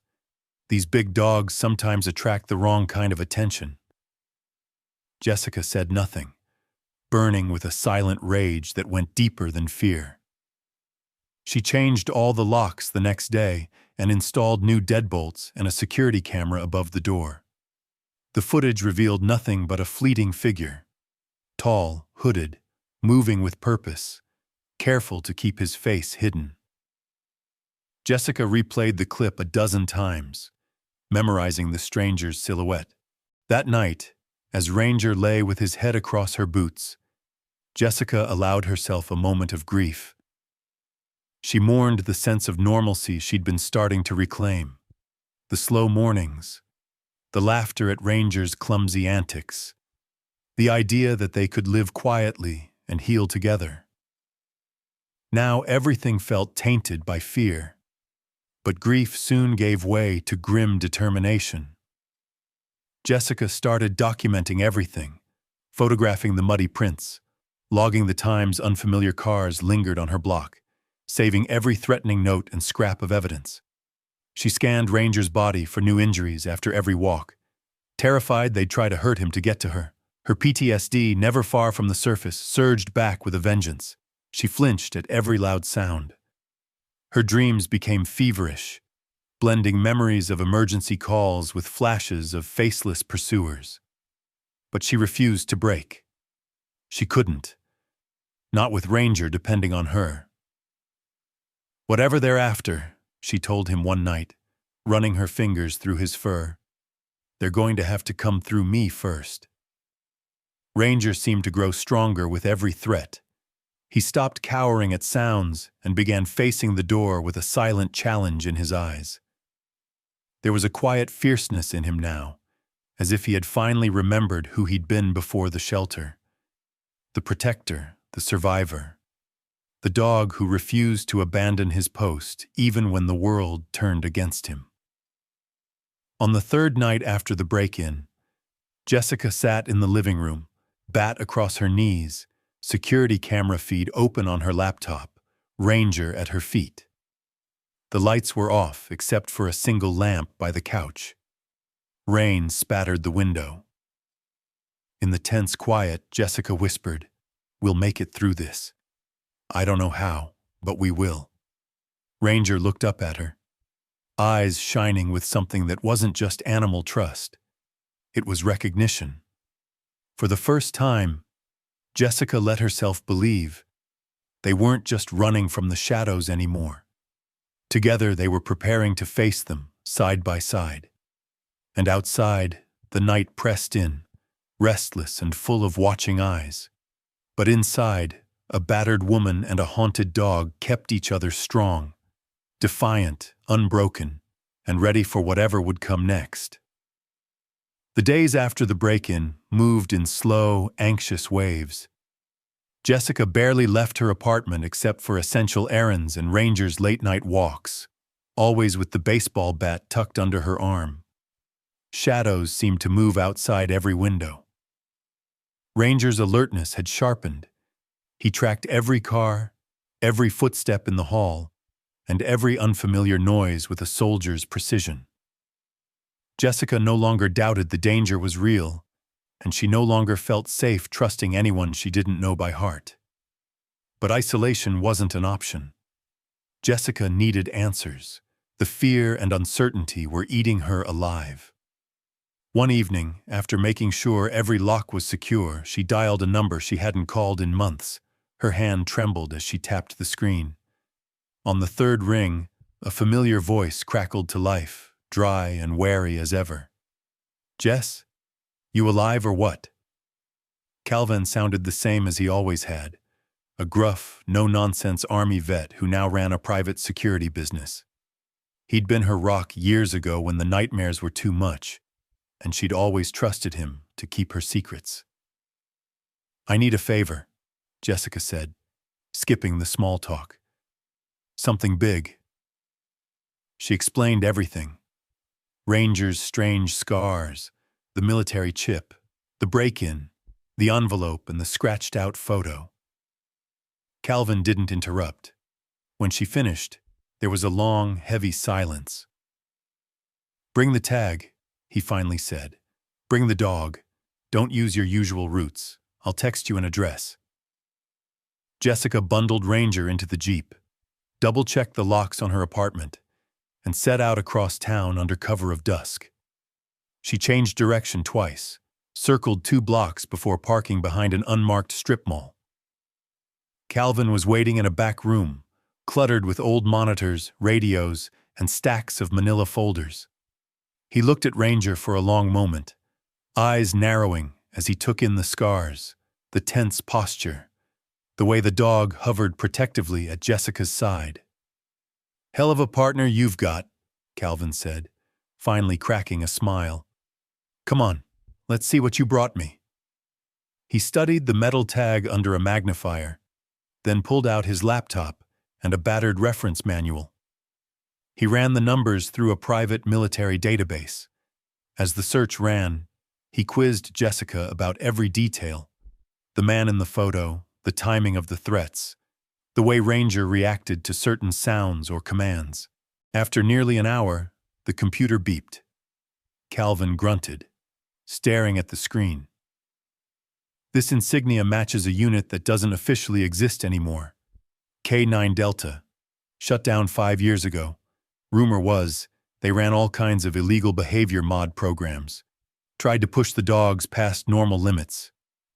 Speaker 1: These big dogs sometimes attract the wrong kind of attention. Jessica said nothing, burning with a silent rage that went deeper than fear. She changed all the locks the next day and installed new deadbolts and a security camera above the door. The footage revealed nothing but a fleeting figure, tall, hooded, moving with purpose, careful to keep his face hidden. Jessica replayed the clip a dozen times, memorizing the stranger's silhouette. That night, as Ranger lay with his head across her boots, Jessica allowed herself a moment of grief. She mourned the sense of normalcy she'd been starting to reclaim. The slow mornings, the laughter at Ranger's clumsy antics, the idea that they could live quietly and heal together. Now everything felt tainted by fear, but grief soon gave way to grim determination. Jessica started documenting everything, photographing the muddy prints, logging the times unfamiliar cars lingered on her block, saving every threatening note and scrap of evidence. She scanned Ranger's body for new injuries after every walk, terrified they'd try to hurt him to get to her. Her PTSD, never far from the surface, surged back with a vengeance. She flinched at every loud sound. Her dreams became feverish, blending memories of emergency calls with flashes of faceless pursuers. But she refused to break. She couldn't. Not with Ranger depending on her. Whatever they're after, she told him one night, running her fingers through his fur, they're going to have to come through me first. Ranger seemed to grow stronger with every threat. He stopped cowering at sounds and began facing the door with a silent challenge in his eyes. There was a quiet fierceness in him now, as if he had finally remembered who he'd been before the shelter. The protector, the survivor. The dog who refused to abandon his post even when the world turned against him. On the third night after the break-in, Jessica sat in the living room, bat across her knees, security camera feed open on her laptop, Ranger at her feet. The lights were off except for a single lamp by the couch. Rain spattered the window. In the tense quiet, Jessica whispered, "We'll make it through this. I don't know how, but we will." Ranger looked up at her, eyes shining with something that wasn't just animal trust. It was recognition. For the first time, Jessica let herself believe they weren't just running from the shadows anymore. Together they were preparing to face them, side by side. And outside, the night pressed in, restless and full of watching eyes. But inside, a battered woman and a haunted dog kept each other strong, defiant, unbroken, and ready for whatever would come next. The days after the break-in moved in slow, anxious waves. Jessica barely left her apartment except for essential errands and Ranger's late-night walks, always with the baseball bat tucked under her arm. Shadows seemed to move outside every window. Ranger's alertness had sharpened. He tracked every car, every footstep in the hall, and every unfamiliar noise with a soldier's precision. Jessica no longer doubted the danger was real, and she no longer felt safe trusting anyone she didn't know by heart. But isolation wasn't an option. Jessica needed answers. The fear and uncertainty were eating her alive. One evening, after making sure every lock was secure, she dialed a number she hadn't called in months. Her hand trembled as she tapped the screen. On the third ring, a familiar voice crackled to life, dry and wary as ever. "Jess? You alive or what?" Calvin sounded the same as he always had, a gruff, no-nonsense army vet who now ran a private security business. He'd been her rock years ago when the nightmares were too much, and she'd always trusted him to keep her secrets. "I need a favor," Jessica said, skipping the small talk. "Something big." She explained everything. Ranger's strange scars, the military chip, the break-in, the envelope, and the scratched-out photo. Calvin didn't interrupt. When she finished, there was a long, heavy silence. "Bring the tag," he finally said. "Bring the dog. Don't use your usual routes. I'll text you an address." Jessica bundled Ranger into the Jeep, double-checked the locks on her apartment, and set out across town under cover of dusk. She changed direction twice, circled 2 blocks before parking behind an unmarked strip mall. Calvin was waiting in a back room, cluttered with old monitors, radios, and stacks of manila folders. He looked at Ranger for a long moment, eyes narrowing as he took in the scars, the tense posture, the way the dog hovered protectively at Jessica's side. "Hell of a partner you've got," Calvin said, finally cracking a smile. "Come on, let's see what you brought me." He studied the metal tag under a magnifier, then pulled out his laptop and a battered reference manual. He ran the numbers through a private military database. As the search ran, he quizzed Jessica about every detail: the man in the photo, the timing of the threats, the way Ranger reacted to certain sounds or commands. After nearly an hour, the computer beeped. Calvin grunted, staring at the screen. "This insignia matches a unit that doesn't officially exist anymore. K9 Delta. Shut down 5 years ago. Rumor was they ran all kinds of illegal behavior mod programs. Tried to push the dogs past normal limits.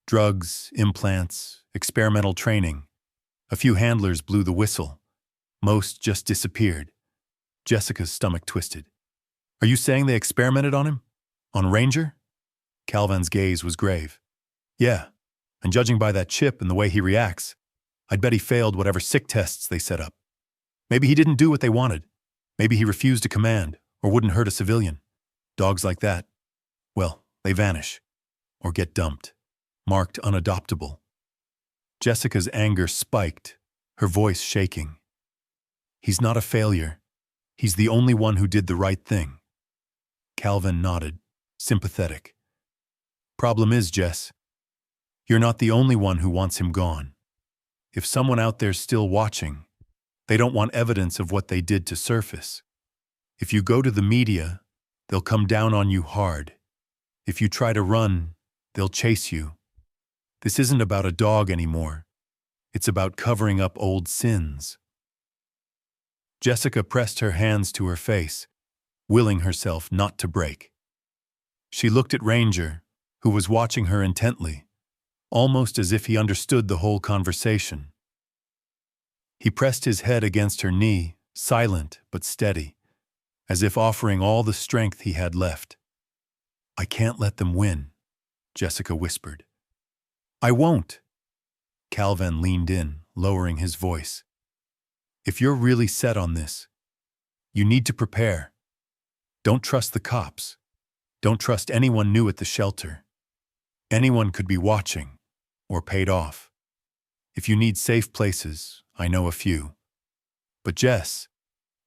Speaker 1: Drugs, implants, experimental training. A few handlers blew the whistle. Most just disappeared." Jessica's stomach twisted. "Are you saying they experimented on him? On Ranger?" Calvin's gaze was grave. "Yeah, and judging by that chip and the way he reacts, I'd bet he failed whatever sick tests they set up. Maybe he didn't do what they wanted. Maybe he refused to command or wouldn't hurt a civilian. Dogs like that, well, they vanish or get dumped, marked unadoptable." Jessica's anger spiked, her voice shaking. "He's not a failure. He's the only one who did the right thing." Calvin nodded, sympathetic. "Problem is, Jess, you're not the only one who wants him gone. If someone out there's still watching, they don't want evidence of what they did to surface. If you go to the media, they'll come down on you hard. If you try to run, they'll chase you. This isn't about a dog anymore. It's about covering up old sins." Jessica pressed her hands to her face, willing herself not to break. She looked at Ranger, who was watching her intently, almost as if he understood the whole conversation. He pressed his head against her knee, silent but steady, as if offering all the strength he had left. "I can't let them win," Jessica whispered. "I won't." Calvin leaned in, lowering his voice. "If you're really set on this, you need to prepare. Don't trust the cops. Don't trust anyone new at the shelter. Anyone could be watching, or paid off. If you need safe places, I know a few. But Jess,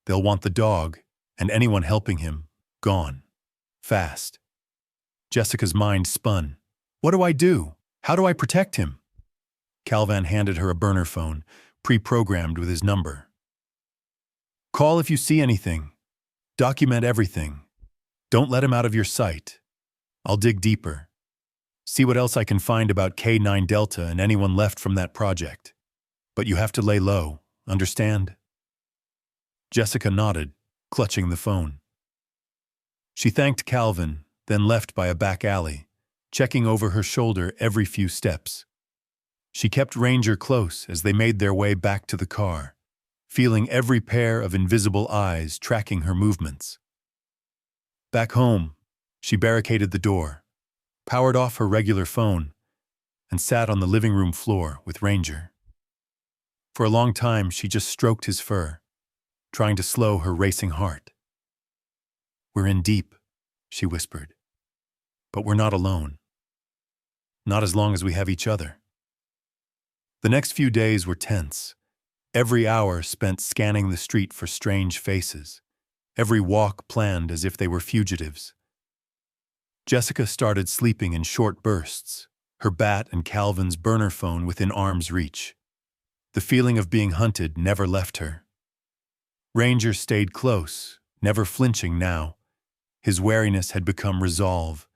Speaker 1: they'll want the dog, and anyone helping him, gone. Fast." Jessica's mind spun. "What do I do?" How do I protect him? Calvan handed her a burner phone, pre-programmed with his number. Call if you see anything. Document everything. Don't let him out of your sight. I'll dig deeper. See what else I can find about K9 Delta and anyone left from that project. But you have to lay low, understand? Jessica nodded, clutching the phone. She thanked Calvan, then left by a back alley, checking over her shoulder every few steps. She kept Ranger close as they made their way back to the car, feeling every pair of invisible eyes tracking her movements. Back home, she barricaded the door, powered off her regular phone, and sat on the living room floor with Ranger. For a long time, she just stroked his fur, trying to slow her racing heart. We're in deep, she whispered. But we're not alone. Not as long as we have each other. The next few days were tense. Every hour spent scanning the street for strange faces. Every walk planned as if they were fugitives. Jessica started sleeping in short bursts, her bat and Calvan's burner phone within arm's reach. The feeling of being hunted never left her. Ranger stayed close, never flinching now. His wariness had become resolve,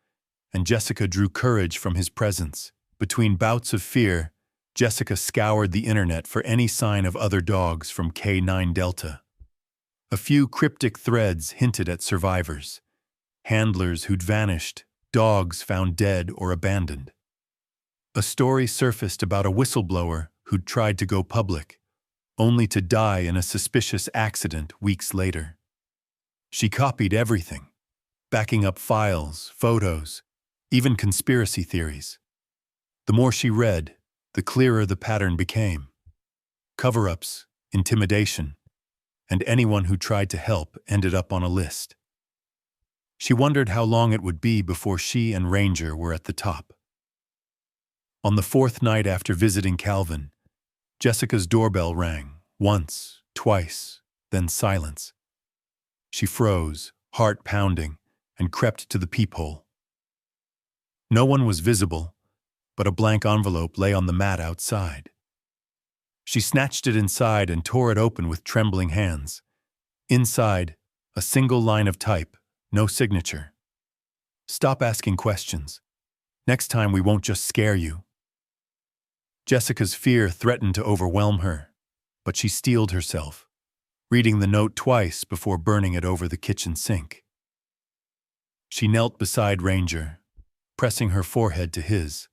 Speaker 1: and Jessica drew courage from his presence. Between bouts of fear, Jessica scoured the internet for any sign of other dogs from K9 Delta. A few cryptic threads hinted at survivors. Handlers who'd vanished, dogs found dead or abandoned. A story surfaced about a whistleblower who'd tried to go public, only to die in a suspicious accident weeks later. She copied everything, backing up files, photos, even conspiracy theories. The more she read, the clearer the pattern became. Cover-ups, intimidation, and anyone who tried to help ended up on a list. She wondered how long it would be before she and Ranger were at the top. On the fourth night after visiting Calvan, Jessica's doorbell rang, once, twice, then silence. She froze, heart pounding, and crept to the peephole. No one was visible, but a blank envelope lay on the mat outside. She snatched it inside and tore it open with trembling hands. Inside, a single line of type, no signature. Stop asking questions. Next time we won't just scare you. Jessica's fear threatened to overwhelm her, but she steeled herself, reading the note twice before burning it over the kitchen sink. She knelt beside Ranger, pressing her forehead to his.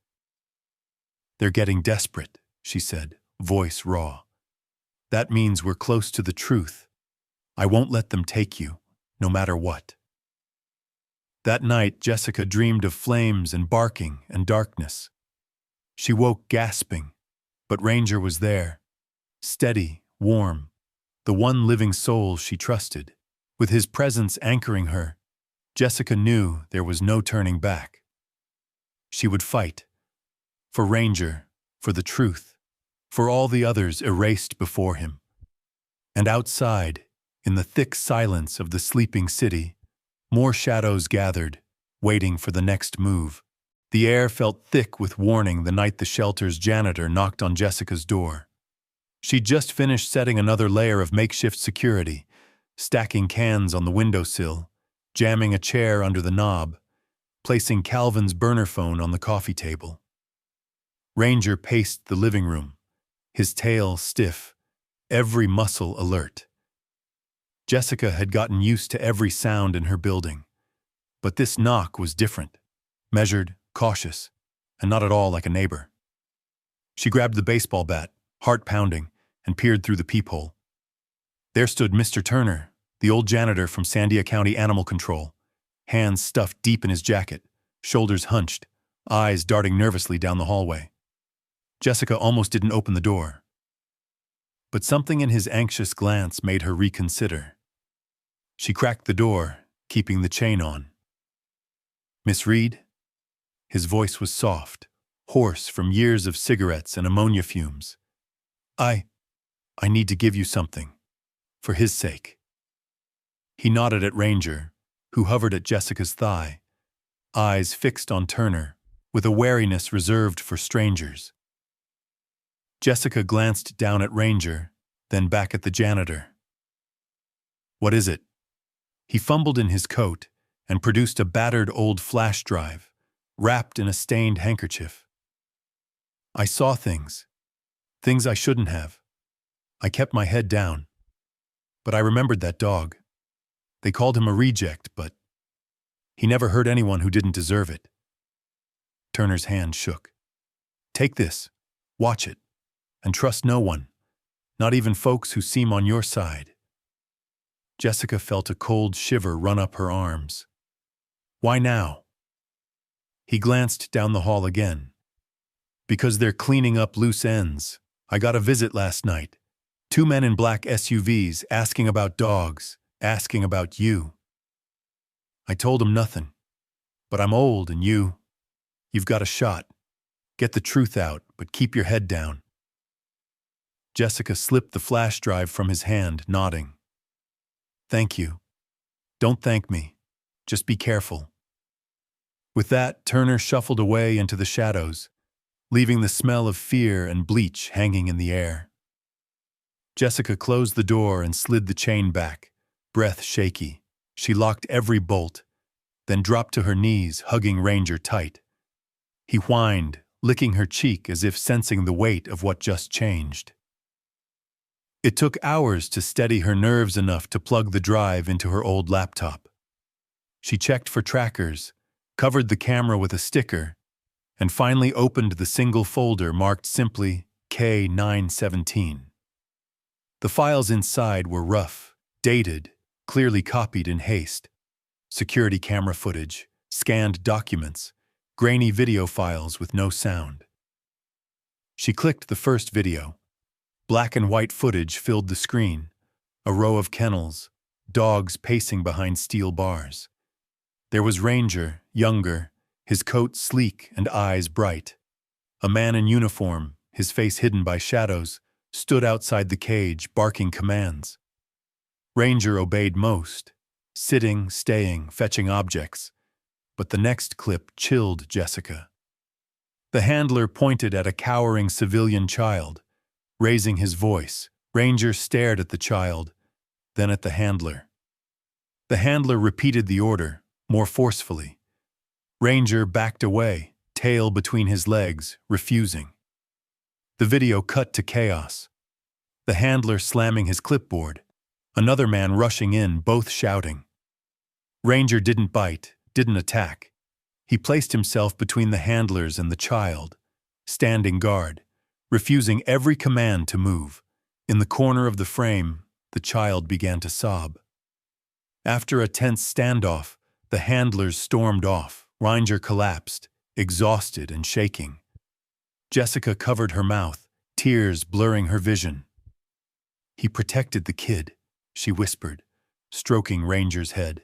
Speaker 1: They're getting desperate, she said, voice raw. That means we're close to the truth. I won't let them take you, no matter what. That night, Jessica dreamed of flames and barking and darkness. She woke gasping, but Ranger was there, steady, warm, the one living soul she trusted. With his presence anchoring her, Jessica knew there was no turning back. She would fight. For Ranger, for the truth, for all the others erased before him. And outside, in the thick silence of the sleeping city, more shadows gathered, waiting for the next move. The air felt thick with warning the night the shelter's janitor knocked on Jessica's door. She'd just finished setting another layer of makeshift security, stacking cans on the windowsill, jamming a chair under the knob, placing Calvan's burner phone on the coffee table. Ranger paced the living room, his tail stiff, every muscle alert. Jessica had gotten used to every sound in her building, but this knock was different, measured, cautious, and not at all like a neighbor. She grabbed the baseball bat, heart pounding, and peered through the peephole. There stood Mr. Turner, the old janitor from Sandia County Animal Control, hands stuffed deep in his jacket, shoulders hunched, eyes darting nervously down the hallway. Jessica almost didn't open the door. But something in his anxious glance made her reconsider. She cracked the door, keeping the chain on. "Miss Reed?" His voice was soft, hoarse from years of cigarettes and ammonia fumes. I need to give you something, for his sake." He nodded at Ranger, who hovered at Jessica's thigh, eyes fixed on Turner, with a wariness reserved for strangers. Jessica glanced down at Ranger, then back at the janitor. "What is it?" He fumbled in his coat and produced a battered old flash drive, wrapped in a stained handkerchief. "I saw things I shouldn't have. I kept my head down. But I remembered that dog. They called him a reject, but he never hurt anyone who didn't deserve it." Turner's hand shook. "Take this, watch it, and trust no one, not even folks who seem on your side." Jessica felt a cold shiver run up her arms. "Why now?" He glanced down the hall again. "Because they're cleaning up loose ends. I got a visit last night. 2 men in black SUVs asking about dogs, asking about you. I told them nothing. But I'm old and you've got a shot. Get the truth out, but keep your head down." Jessica slipped the flash drive from his hand, nodding. "Thank you. Don't thank me. Just be careful." With that, Turner shuffled away into the shadows, leaving the smell of fear and bleach hanging in the air. Jessica closed the door and slid the chain back, breath shaky. She locked every bolt, then dropped to her knees, hugging Ranger tight. He whined, licking her cheek as if sensing the weight of what just changed. It took hours to steady her nerves enough to plug the drive into her old laptop. She checked for trackers, covered the camera with a sticker, and finally opened the single folder marked simply K917. The files inside were rough, dated, clearly copied in haste. Security camera footage, scanned documents, grainy video files with no sound. She clicked the first video. Black and white footage filled the screen, a row of kennels, dogs pacing behind steel bars. There was Ranger, younger, his coat sleek and eyes bright. A man in uniform, his face hidden by shadows, stood outside the cage, barking commands. Ranger obeyed most, sitting, staying, fetching objects. But the next clip chilled Jessica. The handler pointed at a cowering civilian child. Raising his voice, Ranger stared at the child, then at the handler. The handler repeated the order, more forcefully. Ranger backed away, tail between his legs, refusing. The video cut to chaos. The handler slamming his clipboard, another man rushing in, both shouting. Ranger didn't bite, didn't attack. He placed himself between the handlers and the child, standing guard, refusing every command to move. In the corner of the frame, the child began to sob. After a tense standoff, the handlers stormed off. Ranger collapsed, exhausted and shaking. Jessica covered her mouth, tears blurring her vision. "He protected the kid," she whispered, stroking Ranger's head.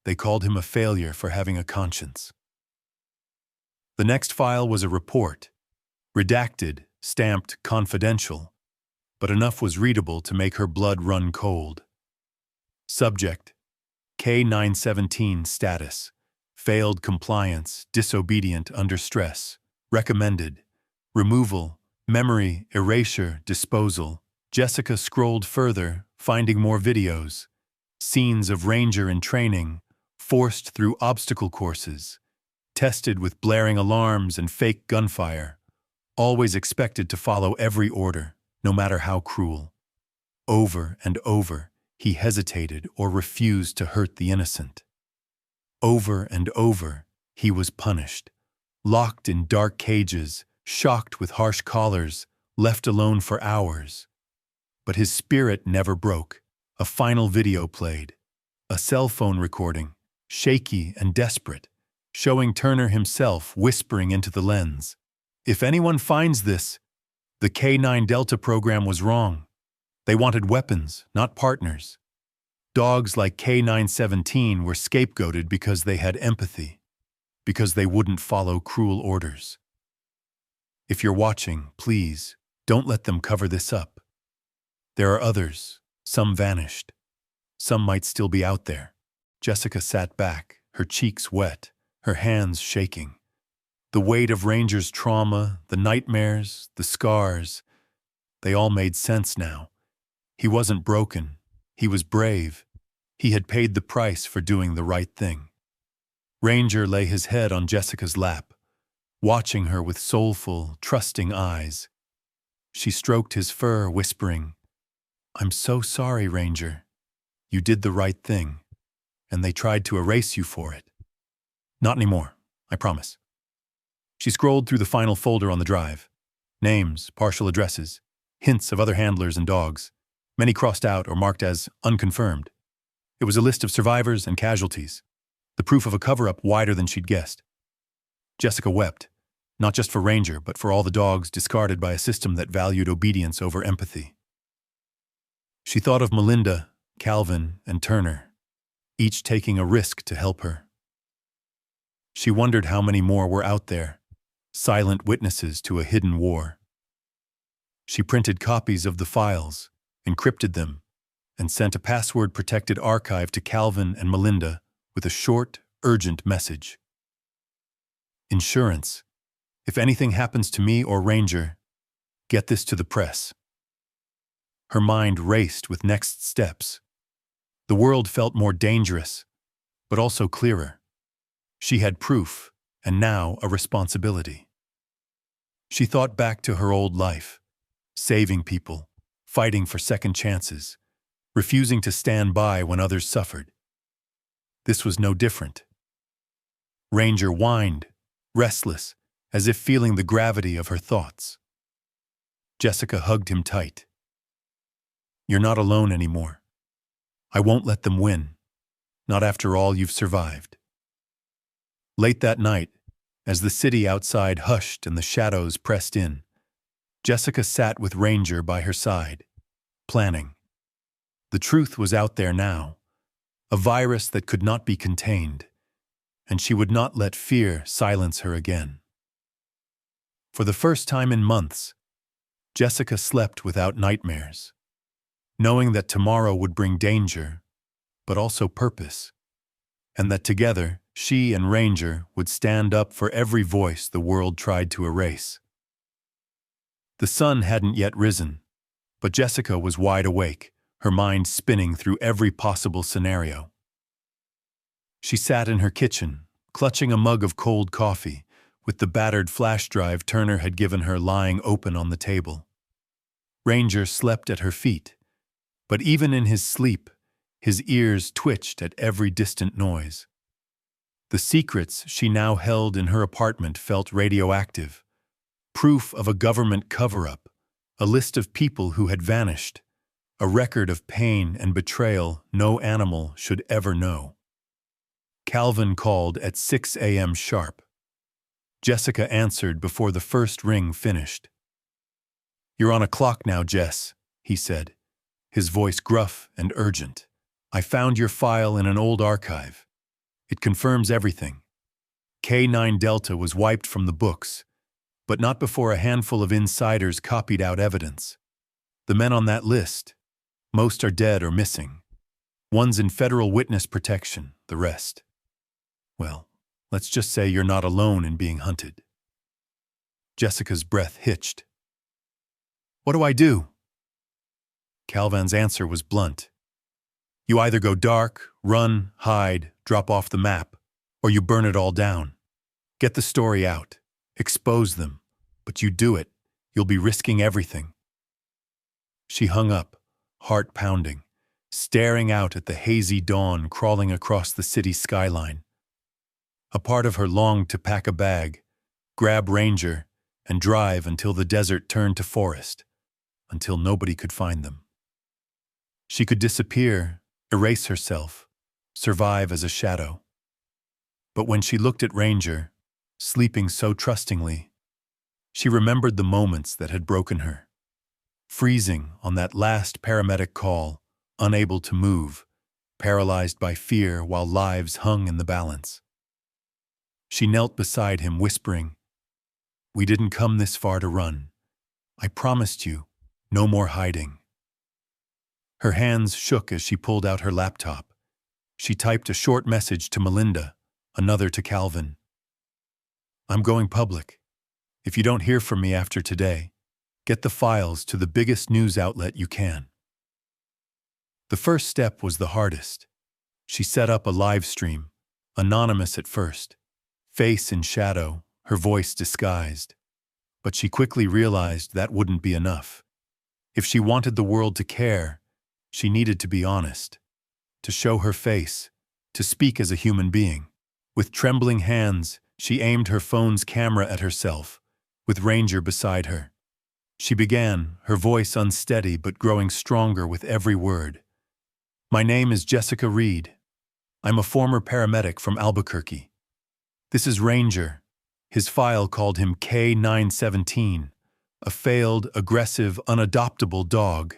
Speaker 1: "They called him a failure for having a conscience." The next file was a report, redacted, stamped confidential, but enough was readable to make her blood run cold. Subject: K917 status. Failed compliance, disobedient under stress. Recommended: removal, memory, erasure, disposal. Jessica scrolled further, finding more videos. Scenes of Ranger in training, forced through obstacle courses, tested with blaring alarms and fake gunfire, always expected to follow every order, no matter how cruel. Over and over, he hesitated or refused to hurt the innocent. Over and over, he was punished, locked in dark cages, shocked with harsh collars, left alone for hours. But his spirit never broke. A final video played, a cell phone recording, shaky and desperate, showing Turner himself whispering into the lens. "If anyone finds this, the K9 Delta program was wrong. They wanted weapons, not partners. Dogs like K917 were scapegoated because they had empathy, because they wouldn't follow cruel orders. If you're watching, please, don't let them cover this up. There are others, some vanished. Some might still be out there." Jessica sat back, her cheeks wet, her hands shaking. The weight of Ranger's trauma, the nightmares, the scars, they all made sense now. He wasn't broken. He was brave. He had paid the price for doing the right thing. Ranger lay his head on Jessica's lap, watching her with soulful, trusting eyes. She stroked his fur, whispering, "I'm so sorry, Ranger. You did the right thing, and they tried to erase you for it. Not anymore, I promise." She scrolled through the final folder on the drive. Names, partial addresses, hints of other handlers and dogs, many crossed out or marked as unconfirmed. It was a list of survivors and casualties, the proof of a cover-up wider than she'd guessed. Jessica wept, not just for Ranger, but for all the dogs discarded by a system that valued obedience over empathy. She thought of Melinda, Calvin, and Turner, each taking a risk to help her. She wondered how many more were out there, silent witnesses to a hidden war. She printed copies of the files, encrypted them, and sent a password-protected archive to Calvin and Melinda with a short, urgent message. "Insurance. If anything happens to me or Ranger, get this to the press." Her mind raced with next steps. The world felt more dangerous, but also clearer. She had proof, and now a responsibility. She thought back to her old life, saving people, fighting for second chances, refusing to stand by when others suffered. This was no different. Ranger whined, restless, as if feeling the gravity of her thoughts. Jessica hugged him tight. "You're not alone anymore. I won't let them win, not after all you've survived." Late that night, as the city outside hushed and the shadows pressed in, Jessica sat with Ranger by her side, planning. The truth was out there now, a virus that could not be contained, and she would not let fear silence her again. For the first time in months, Jessica slept without nightmares, knowing that tomorrow would bring danger, but also purpose, and that together she and Ranger would stand up for every voice the world tried to erase. The sun hadn't yet risen, but Jessica was wide awake, her mind spinning through every possible scenario. She sat in her kitchen, clutching a mug of cold coffee, with the battered flash drive Turner had given her lying open on the table. Ranger slept at her feet, but even in his sleep, his ears twitched at every distant noise. The secrets she now held in her apartment felt radioactive, proof of a government cover-up, a list of people who had vanished, a record of pain and betrayal no animal should ever know. Calvin called at 6 a.m. sharp. Jessica answered before the first ring finished. "You're on a clock now, Jess," he said, his voice gruff and urgent. "I found your file in an old archive. It confirms everything. K9 Delta was wiped from the books, but not before a handful of insiders copied out evidence. The men on that list, most are dead or missing. One's in federal witness protection, the rest. Well, let's just say you're not alone in being hunted." Jessica's breath hitched. "What do I do?" Calvin's answer was blunt. "You either go dark, run, hide, drop off the map, or you burn it all down. Get the story out, expose them, but you do it, you'll be risking everything." She hung up, heart pounding, staring out at the hazy dawn crawling across the city skyline. A part of her longed to pack a bag, grab Ranger, and drive until the desert turned to forest, until nobody could find them. She could disappear, erase herself, survive as a shadow. But when she looked at Ranger, sleeping so trustingly, she remembered the moments that had broken her. Freezing on that last paramedic call, unable to move, paralyzed by fear while lives hung in the balance. She knelt beside him, whispering, "We didn't come this far to run. I promised you, no more hiding." Her hands shook as she pulled out her laptop. She typed a short message to Melinda, another to Calvin. I'm going public. If you don't hear from me after today, get the files to the biggest news outlet you can. The first step was the hardest. She set up a live stream, anonymous at first, face in shadow, her voice disguised. But she quickly realized that wouldn't be enough. If she wanted the world to care, she needed to be honest, to show her face, to speak as a human being. With trembling hands, she aimed her phone's camera at herself, with Ranger beside her. She began, her voice unsteady but growing stronger with every word. My name is Jessica Reed. I'm a former paramedic from Albuquerque. This is Ranger. His file called him K917, a failed, aggressive, unadoptable dog.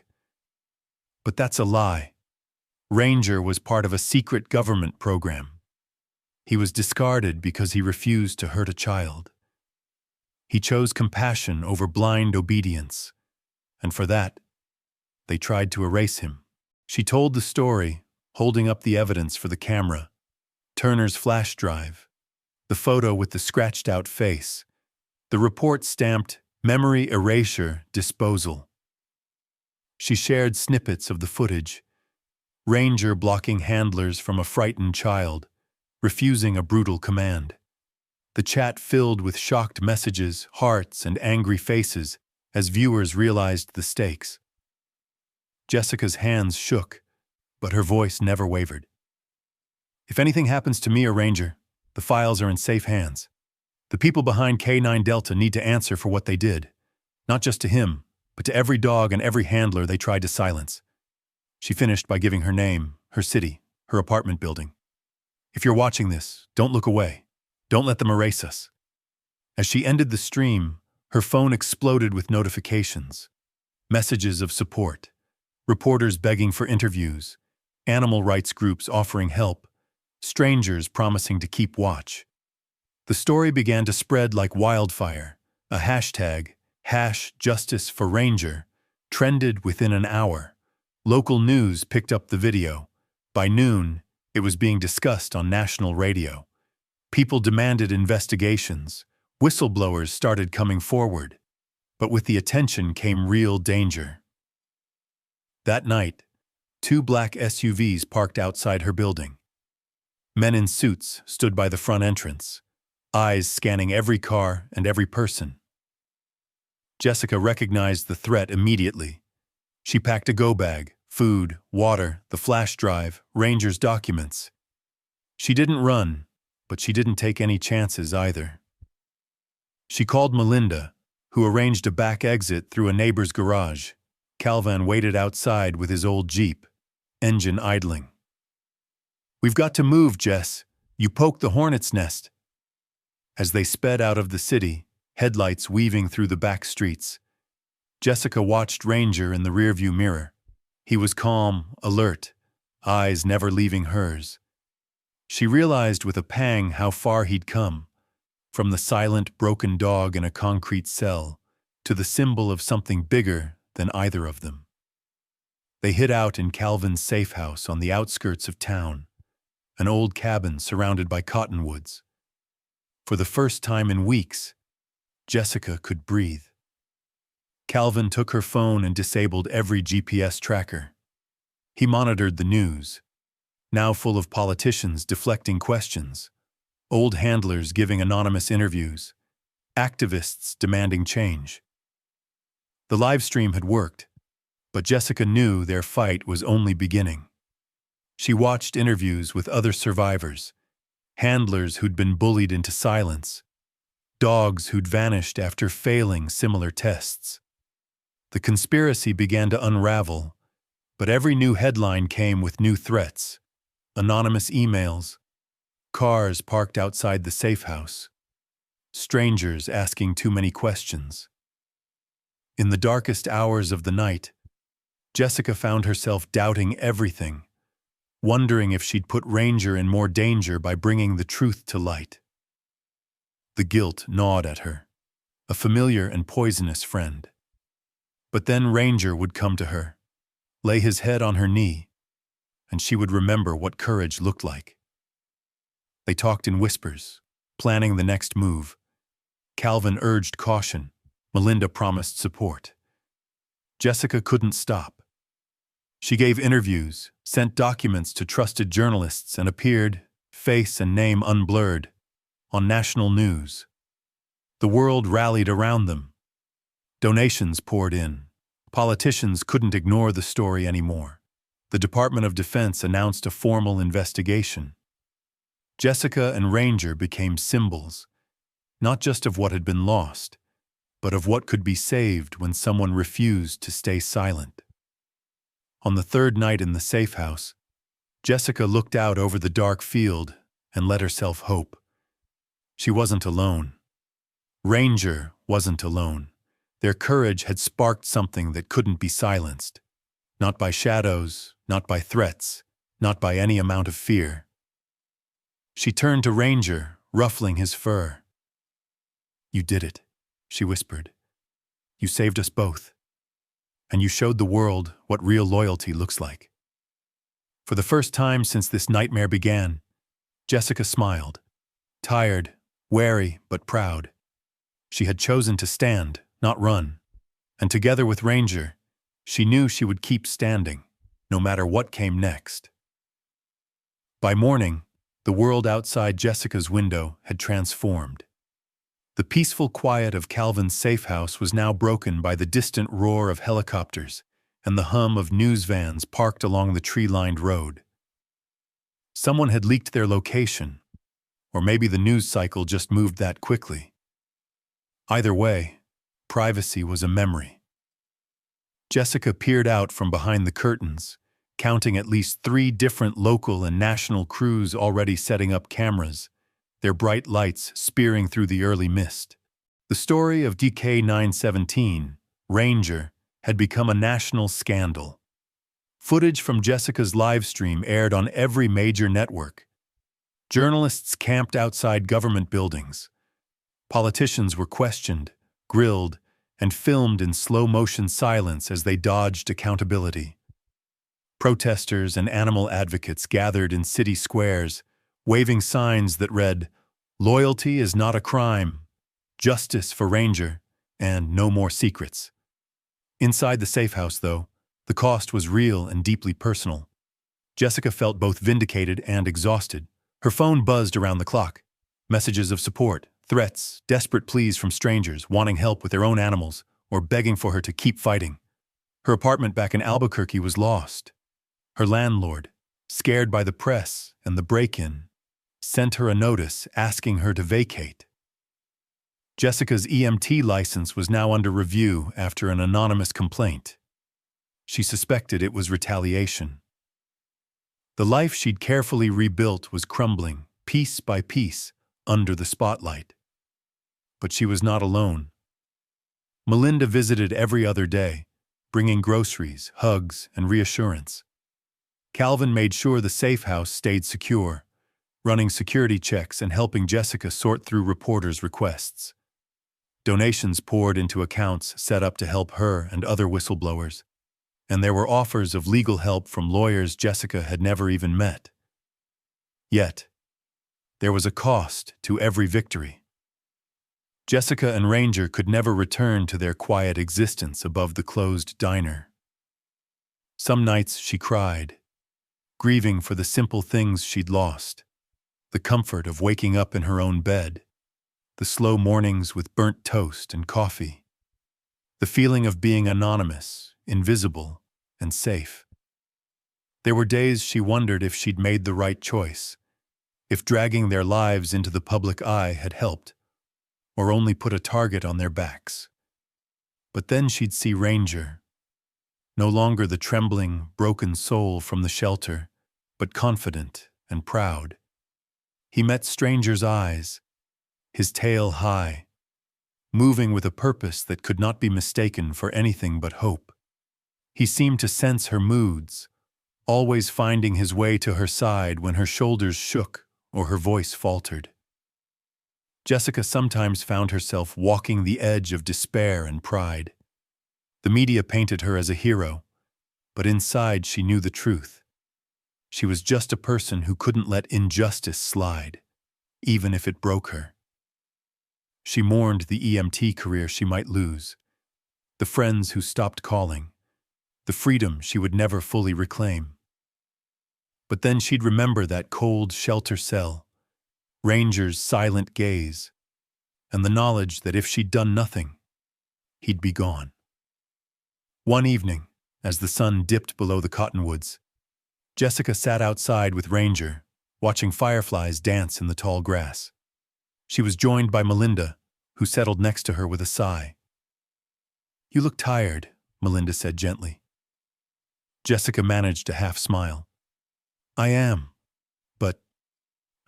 Speaker 1: But that's a lie. Ranger was part of a secret government program. He was discarded because he refused to hurt a child. He chose compassion over blind obedience, and for that, they tried to erase him. She told the story, holding up the evidence for the camera, Turner's flash drive, the photo with the scratched-out face, the report stamped Memory Erasure Disposal. She shared snippets of the footage, Ranger blocking handlers from a frightened child, refusing a brutal command. The chat filled with shocked messages, hearts, and angry faces as viewers realized the stakes. Jessica's hands shook, but her voice never wavered. If anything happens to me or Ranger, the files are in safe hands. The people behind K9 Delta need to answer for what they did, not just to him, but to every dog and every handler they tried to silence. She finished by giving her name, her city, her apartment building. If you're watching this, don't look away. Don't let them erase us. As she ended the stream, her phone exploded with notifications, messages of support, reporters begging for interviews, animal rights groups offering help, strangers promising to keep watch. The story began to spread like wildfire. A hashtag, #JusticeForRanger, trended within an hour. Local news picked up the video. By noon, it was being discussed on national radio. People demanded investigations. Whistleblowers started coming forward. But with the attention came real danger. That night, 2 black SUVs parked outside her building. Men in suits stood by the front entrance, eyes scanning every car and every person. Jessica recognized the threat immediately. She packed a go-bag, food, water, the flash drive, Ranger's documents. She didn't run, but she didn't take any chances either. She called Melinda, who arranged a back exit through a neighbor's garage. Calvin waited outside with his old Jeep, engine idling. We've got to move, Jess. You poked the hornet's nest. As they sped out of the city, headlights weaving through the back streets, Jessica watched Ranger in the rearview mirror. He was calm, alert, eyes never leaving hers. She realized with a pang how far he'd come, from the silent, broken dog in a concrete cell to the symbol of something bigger than either of them. They hid out in Calvin's safe house on the outskirts of town, an old cabin surrounded by cottonwoods. For the first time in weeks, Jessica could breathe. Calvin took her phone and disabled every GPS tracker. He monitored the news, now full of politicians deflecting questions, old handlers giving anonymous interviews, activists demanding change. The live stream had worked, but Jessica knew their fight was only beginning. She watched interviews with other survivors, handlers who'd been bullied into silence, dogs who'd vanished after failing similar tests. The conspiracy began to unravel, but every new headline came with new threats, anonymous emails, cars parked outside the safe house, strangers asking too many questions. In the darkest hours of the night, Jessica found herself doubting everything, wondering if she'd put Ranger in more danger by bringing the truth to light. The guilt gnawed at her, a familiar and poisonous friend. But then Ranger would come to her, lay his head on her knee, and she would remember what courage looked like. They talked in whispers, planning the next move, Calvin urged caution. Melinda promised support. Jessica couldn't stop. She gave interviews, sent documents to trusted journalists, and appeared, face and name unblurred, on national news. The world rallied around them. Donations poured in. Politicians couldn't ignore the story anymore. The Department of Defense announced a formal investigation. Jessica and Ranger became symbols, not just of what had been lost, but of what could be saved when someone refused to stay silent. On the third night in the safe house, Jessica looked out over the dark field and let herself hope. She wasn't alone. Ranger wasn't alone. Their courage had sparked something that couldn't be silenced. Not by shadows, not by threats, not by any amount of fear. She turned to Ranger, ruffling his fur. "You did it," she whispered. "You saved us both. And you showed the world what real loyalty looks like." For the first time since this nightmare began, Jessica smiled. Tired, wary, but proud. She had chosen to stand, not run. And together with Ranger, she knew she would keep standing, no matter what came next. By morning, the world outside Jessica's window had transformed. The peaceful quiet of Calvin's safe house was now broken by the distant roar of helicopters and the hum of news vans parked along the tree-lined road. Someone had leaked their location, or maybe the news cycle just moved that quickly. Either way, privacy was a memory. Jessica peered out from behind the curtains, counting at least 3 different local and national crews already setting up cameras, their bright lights spearing through the early mist. The story of DK-917, Ranger, had become a national scandal. Footage from Jessica's live stream aired on every major network. Journalists camped outside government buildings. Politicians were questioned, grilled, and filmed in slow-motion silence as they dodged accountability. Protesters and animal advocates gathered in city squares, waving signs that read, "Loyalty is not a crime," "Justice for Ranger," and "No more secrets." Inside the safe house, though, the cost was real and deeply personal. Jessica felt both vindicated and exhausted. Her phone buzzed around the clock. Messages of support, threats, desperate pleas from strangers wanting help with their own animals or begging for her to keep fighting. Her apartment back in Albuquerque was lost. Her landlord, scared by the press and the break-in, sent her a notice asking her to vacate. Jessica's EMT license was now under review after an anonymous complaint. She suspected it was retaliation. The life she'd carefully rebuilt was crumbling, piece by piece, under the spotlight. But she was not alone. Melinda visited every other day, bringing groceries, hugs, and reassurance. Calvin made sure the safe house stayed secure, running security checks and helping Jessica sort through reporters' requests. Donations poured into accounts set up to help her and other whistleblowers, and there were offers of legal help from lawyers Jessica had never even met. Yet, there was a cost to every victory. Jessica and Ranger could never return to their quiet existence above the closed diner. Some nights she cried, grieving for the simple things she'd lost, the comfort of waking up in her own bed, the slow mornings with burnt toast and coffee, the feeling of being anonymous, invisible, and safe. There were days she wondered if she'd made the right choice, if dragging their lives into the public eye had helped, or only put a target on their backs. But then she'd see Ranger, no longer the trembling, broken soul from the shelter, but confident and proud. He met strangers' eyes, his tail high, moving with a purpose that could not be mistaken for anything but hope. He seemed to sense her moods, always finding his way to her side when her shoulders shook or her voice faltered. Jessica sometimes found herself walking the edge of despair and pride. The media painted her as a hero, but inside she knew the truth. She was just a person who couldn't let injustice slide, even if it broke her. She mourned the EMT career she might lose, the friends who stopped calling, the freedom she would never fully reclaim. But then she'd remember that cold shelter cell, Ranger's silent gaze, and the knowledge that if she'd done nothing, he'd be gone. One evening, as the sun dipped below the cottonwoods, Jessica sat outside with Ranger, watching fireflies dance in the tall grass. She was joined by Melinda, who settled next to her with a sigh. "You look tired," Melinda said gently. Jessica managed a half smile. "I am, but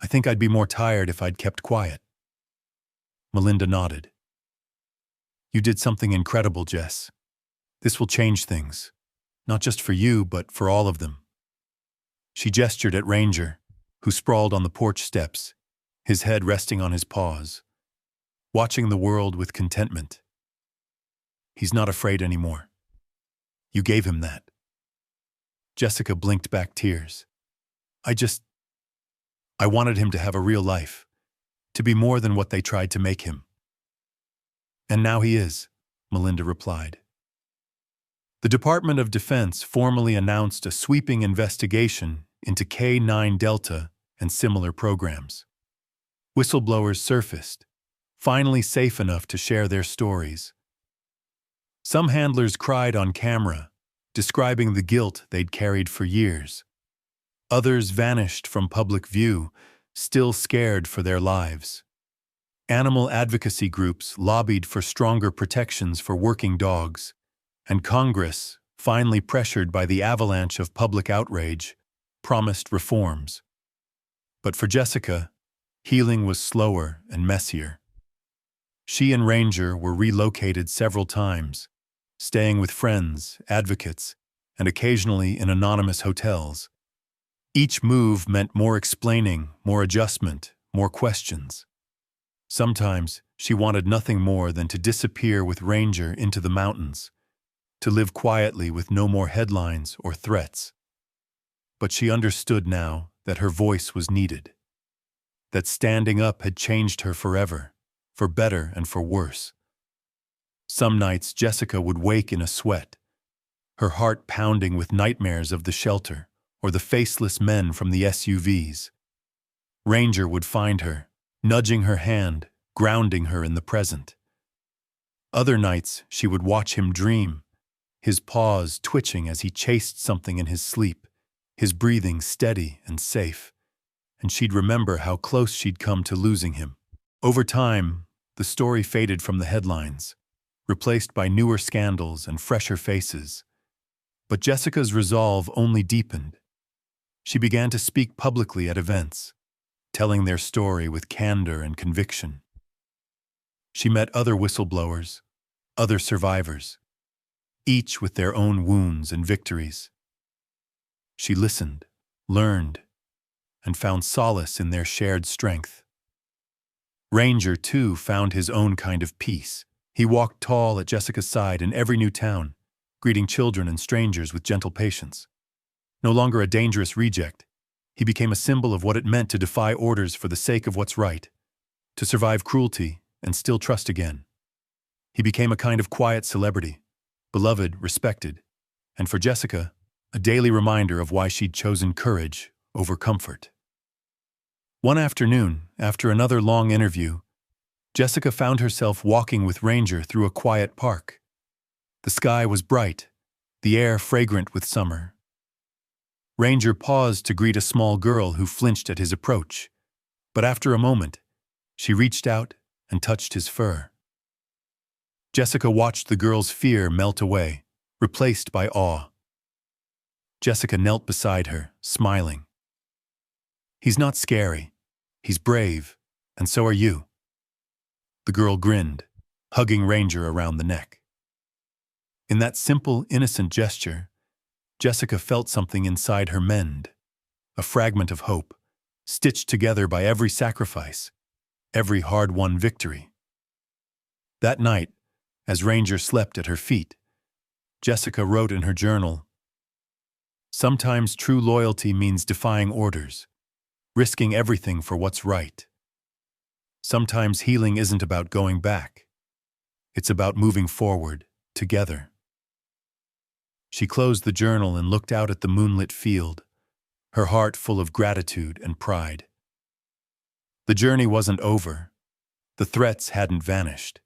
Speaker 1: I think I'd be more tired if I'd kept quiet." Melinda nodded. "You did something incredible, Jess. This will change things, not just for you, but for all of them." She gestured at Ranger, who sprawled on the porch steps, his head resting on his paws, watching the world with contentment. "He's not afraid anymore. You gave him that." Jessica blinked back tears. I wanted him to have a real life, to be more than what they tried to make him." "And now he is," Melinda replied. The Department of Defense formally announced a sweeping investigation into K-9 Delta and similar programs. Whistleblowers surfaced, finally safe enough to share their stories. Some handlers cried on camera, describing the guilt they'd carried for years. Others vanished from public view, still scared for their lives. Animal advocacy groups lobbied for stronger protections for working dogs, and Congress, finally pressured by the avalanche of public outrage, promised reforms. But for Jessica, healing was slower and messier. She and Ranger were relocated several times, staying with friends, advocates, and occasionally in anonymous hotels. Each move meant more explaining, more adjustment, more questions. Sometimes she wanted nothing more than to disappear with Ranger into the mountains, to live quietly with no more headlines or threats. But she understood now that her voice was needed, that standing up had changed her forever, for better and for worse. Some nights Jessica would wake in a sweat, her heart pounding with nightmares of the shelter or the faceless men from the SUVs. Ranger would find her, nudging her hand, grounding her in the present. Other nights she would watch him dream, his paws twitching as he chased something in his sleep, his breathing steady and safe, and she'd remember how close she'd come to losing him. Over time, the story faded from the headlines, replaced by newer scandals and fresher faces. But Jessica's resolve only deepened. She began to speak publicly at events, telling their story with candor and conviction. She met other whistleblowers, other survivors, each with their own wounds and victories. She listened, learned, and found solace in their shared strength. Ranger, too, found his own kind of peace. He walked tall at Jessica's side in every new town, greeting children and strangers with gentle patience. No longer a dangerous reject, he became a symbol of what it meant to defy orders for the sake of what's right, to survive cruelty and still trust again. He became a kind of quiet celebrity, beloved, respected, and for Jessica, a daily reminder of why she'd chosen courage over comfort. One afternoon, after another long interview, Jessica found herself walking with Ranger through a quiet park. The sky was bright, the air fragrant with summer. Ranger paused to greet a small girl who flinched at his approach, but after a moment, she reached out and touched his fur. Jessica watched the girl's fear melt away, replaced by awe. Jessica knelt beside her, smiling. "He's not scary. He's brave, and so are you." The girl grinned, hugging Ranger around the neck. In that simple, innocent gesture, Jessica felt something inside her mend, a fragment of hope, stitched together by every sacrifice, every hard-won victory. That night, as Ranger slept at her feet, Jessica wrote in her journal, "Sometimes true loyalty means defying orders, risking everything for what's right." Sometimes healing isn't about going back. It's about moving forward, together. She closed the journal and looked out at the moonlit field, her heart full of gratitude and pride. The journey wasn't over. The threats hadn't vanished.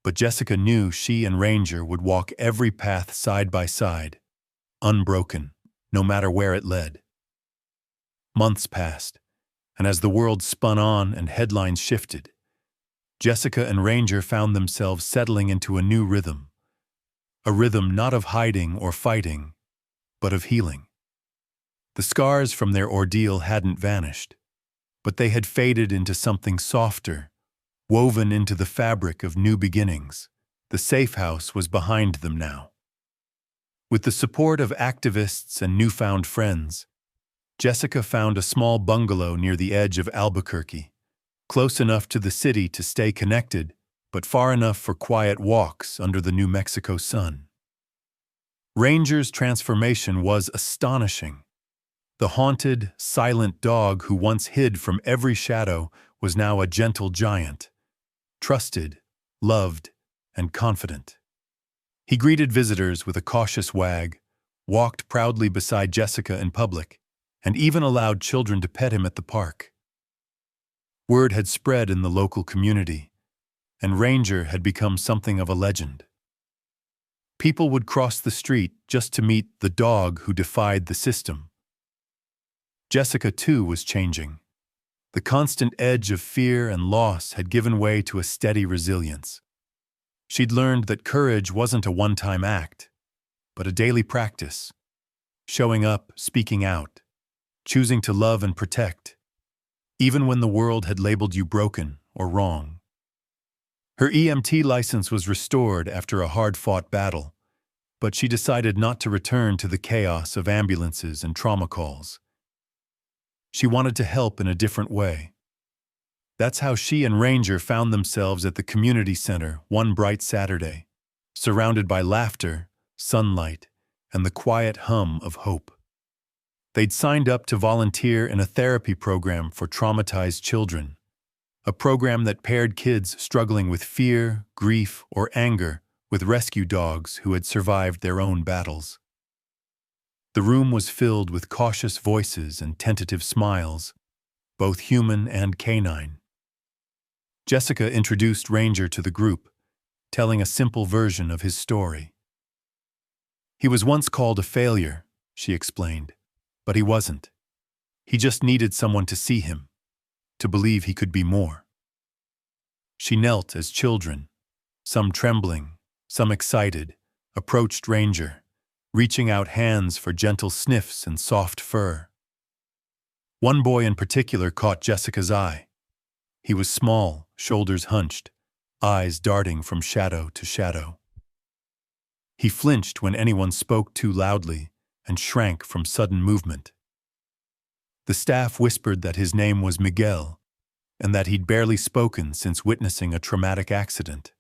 Speaker 1: But Jessica knew she and Ranger would walk every path side by side, unbroken, no matter where it led. Months passed, and as the world spun on and headlines shifted, Jessica and Ranger found themselves settling into a new rhythm. A rhythm not of hiding or fighting, but of healing. The scars from their ordeal hadn't vanished, but they had faded into something softer, woven into the fabric of new beginnings. The safe house was behind them now. With the support of activists and newfound friends, Jessica found a small bungalow near the edge of Albuquerque, close enough to the city to stay connected, but far enough for quiet walks under the New Mexico sun. Ranger's transformation was astonishing. The haunted, silent dog who once hid from every shadow was now a gentle giant, trusted, loved, and confident. He greeted visitors with a cautious wag, walked proudly beside Jessica in public, and even allowed children to pet him at the park. Word had spread in the local community, and Ranger had become something of a legend. People would cross the street just to meet the dog who defied the system. Jessica, too, was changing. The constant edge of fear and loss had given way to a steady resilience. She'd learned that courage wasn't a one-time act, but a daily practice. Showing up, speaking out, choosing to love and protect, even when the world had labeled you broken or wrong. Her EMT license was restored after a hard-fought battle, but she decided not to return to the chaos of ambulances and trauma calls. She wanted to help in a different way. That's how she and Ranger found themselves at the community center one bright Saturday, surrounded by laughter, sunlight, and the quiet hum of hope. They'd signed up to volunteer in a therapy program for traumatized children, a program that paired kids struggling with fear, grief, or anger with rescue dogs who had survived their own battles. The room was filled with cautious voices and tentative smiles, both human and canine. Jessica introduced Ranger to the group, telling a simple version of his story. He was once called a failure, she explained, but he wasn't. He just needed someone to see him, to believe he could be more. She knelt as children, some trembling, some excited, approached Ranger, reaching out hands for gentle sniffs and soft fur. One boy in particular caught Jessica's eye. He was small, shoulders hunched, eyes darting from shadow to shadow. He flinched when anyone spoke too loudly and shrank from sudden movement. The staff whispered that his name was Miguel and that he'd barely spoken since witnessing a traumatic accident.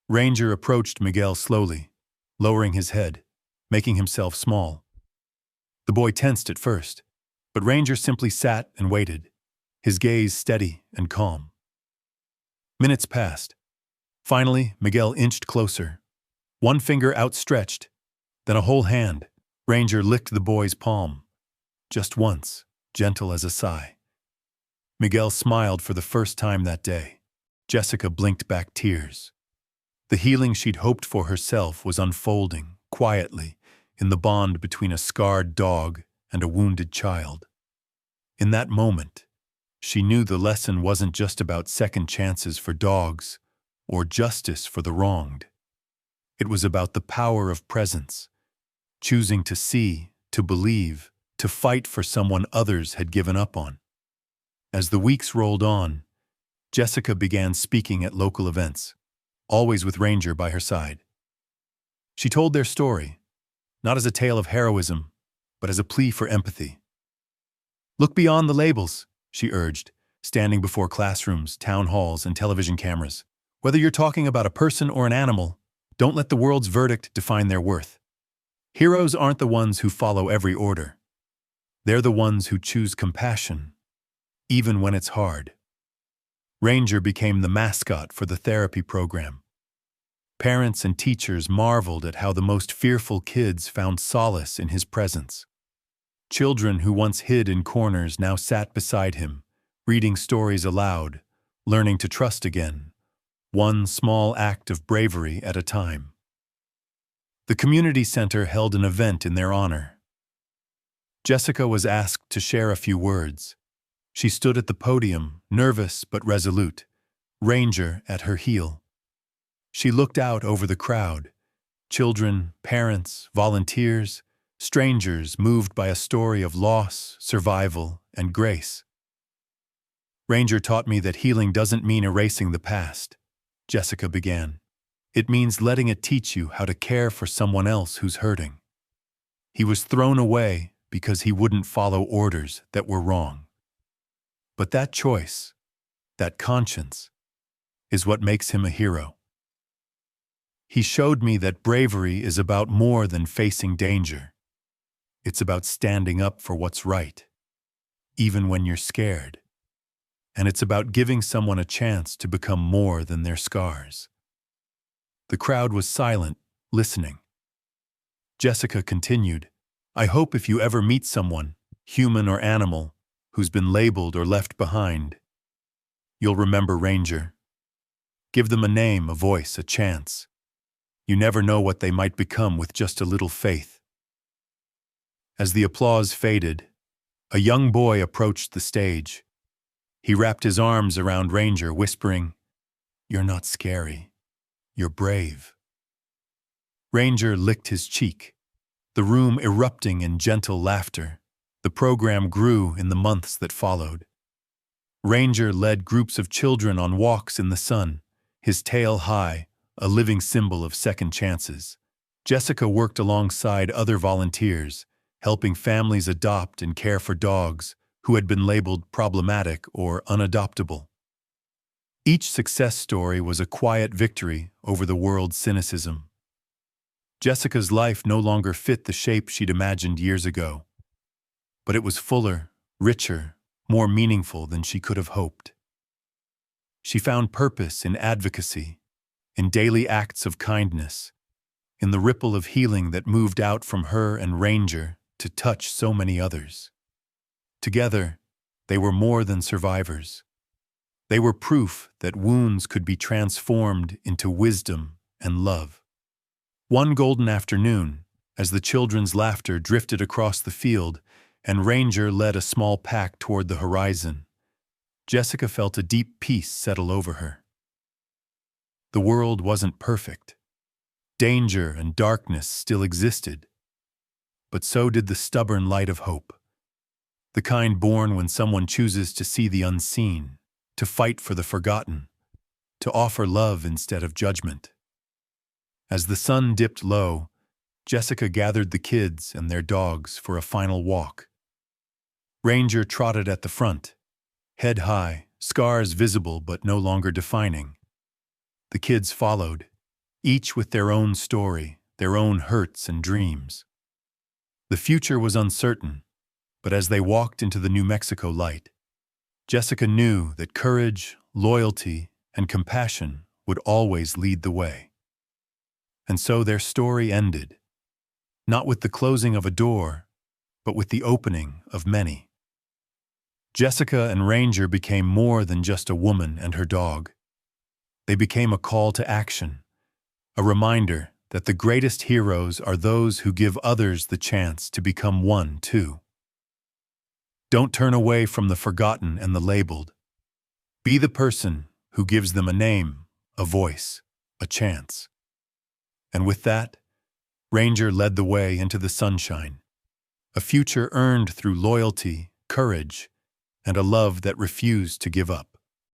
Speaker 1: Ranger approached Miguel slowly, lowering his head, making himself small. The boy tensed at first, but Ranger simply sat and waited, his gaze steady and calm. Minutes passed. Finally, Miguel inched closer, one finger outstretched, then a whole hand. Ranger licked the boy's palm, just once, gentle as a sigh. Miguel smiled for the first time that day. Jessica blinked back tears. The healing she'd hoped for herself was unfolding, quietly, in the bond between a scarred dog and a wounded child. In that moment, she knew the lesson wasn't just about second chances for dogs or justice for the wronged. It was about the power of presence, choosing to see, to believe, to fight for someone others had given up on. As the weeks rolled on, Jessica began speaking at local events, always with Ranger by her side. She told their story, not as a tale of heroism, but as a plea for empathy. "Look beyond the labels," she urged, standing before classrooms, town halls, and television cameras. "Whether you're talking about a person or an animal, don't let the world's verdict define their worth. Heroes aren't the ones who follow every order. They're the ones who choose compassion, even when it's hard." Ranger became the mascot for the therapy program. Parents and teachers marveled at how the most fearful kids found solace in his presence. Children who once hid in corners now sat beside him, reading stories aloud, learning to trust again, one small act of bravery at a time. The community center held an event in their honor. Jessica was asked to share a few words. She stood at the podium, nervous but resolute, Ranger at her heel. She looked out over the crowd, children, parents, volunteers, strangers moved by a story of loss, survival, and grace. Ranger taught me that healing doesn't mean erasing the past, Jessica began. It means letting it teach you how to care for someone else who's hurting. He was thrown away because he wouldn't follow orders that were wrong. But that choice, that conscience, is what makes him a hero. He showed me that bravery is about more than facing danger. It's about standing up for what's right, even when you're scared. And it's about giving someone a chance to become more than their scars. The crowd was silent, listening. Jessica continued, I hope if you ever meet someone, human or animal, who's been labeled or left behind, you'll remember Ranger. Give them a name, a voice, a chance. You never know what they might become with just a little faith. As the applause faded, a young boy approached the stage. He wrapped his arms around Ranger, whispering, You're not scary. You're brave. Ranger licked his cheek, the room erupting in gentle laughter. The program grew in the months that followed. Ranger led groups of children on walks in the sun, his tail high, a living symbol of second chances. Jessica worked alongside other volunteers, helping families adopt and care for dogs who had been labeled problematic or unadoptable. Each success story was a quiet victory over the world's cynicism. Jessica's life no longer fit the shape she'd imagined years ago, but it was fuller, richer, more meaningful than she could have hoped. She found purpose in advocacy, in daily acts of kindness, in the ripple of healing that moved out from her and Ranger to touch so many others. Together, they were more than survivors. They were proof that wounds could be transformed into wisdom and love. One golden afternoon, as the children's laughter drifted across the field and Ranger led a small pack toward the horizon, Jessica felt a deep peace settle over her. The world wasn't perfect. Danger and darkness still existed, but so did the stubborn light of hope. The kind born when someone chooses to see the unseen, to fight for the forgotten, to offer love instead of judgment. As the sun dipped low, Jessica gathered the kids and their dogs for a final walk. Ranger trotted at the front, head high, scars visible but no longer defining. The kids followed, each with their own story, their own hurts and dreams. The future was uncertain, but as they walked into the New Mexico light, Jessica knew that courage, loyalty, and compassion would always lead the way. And so their story ended, not with the closing of a door, but with the opening of many. Jessica and Ranger became more than just a woman and her dog. They became a call to action, a reminder that the greatest heroes are those who give others the chance to become one too. Don't turn away from the forgotten and the labeled. Be the person who gives them a name, a voice, a chance. And with that, Ranger led the way into the sunshine, a future earned through loyalty, courage, and a love that refused to give up.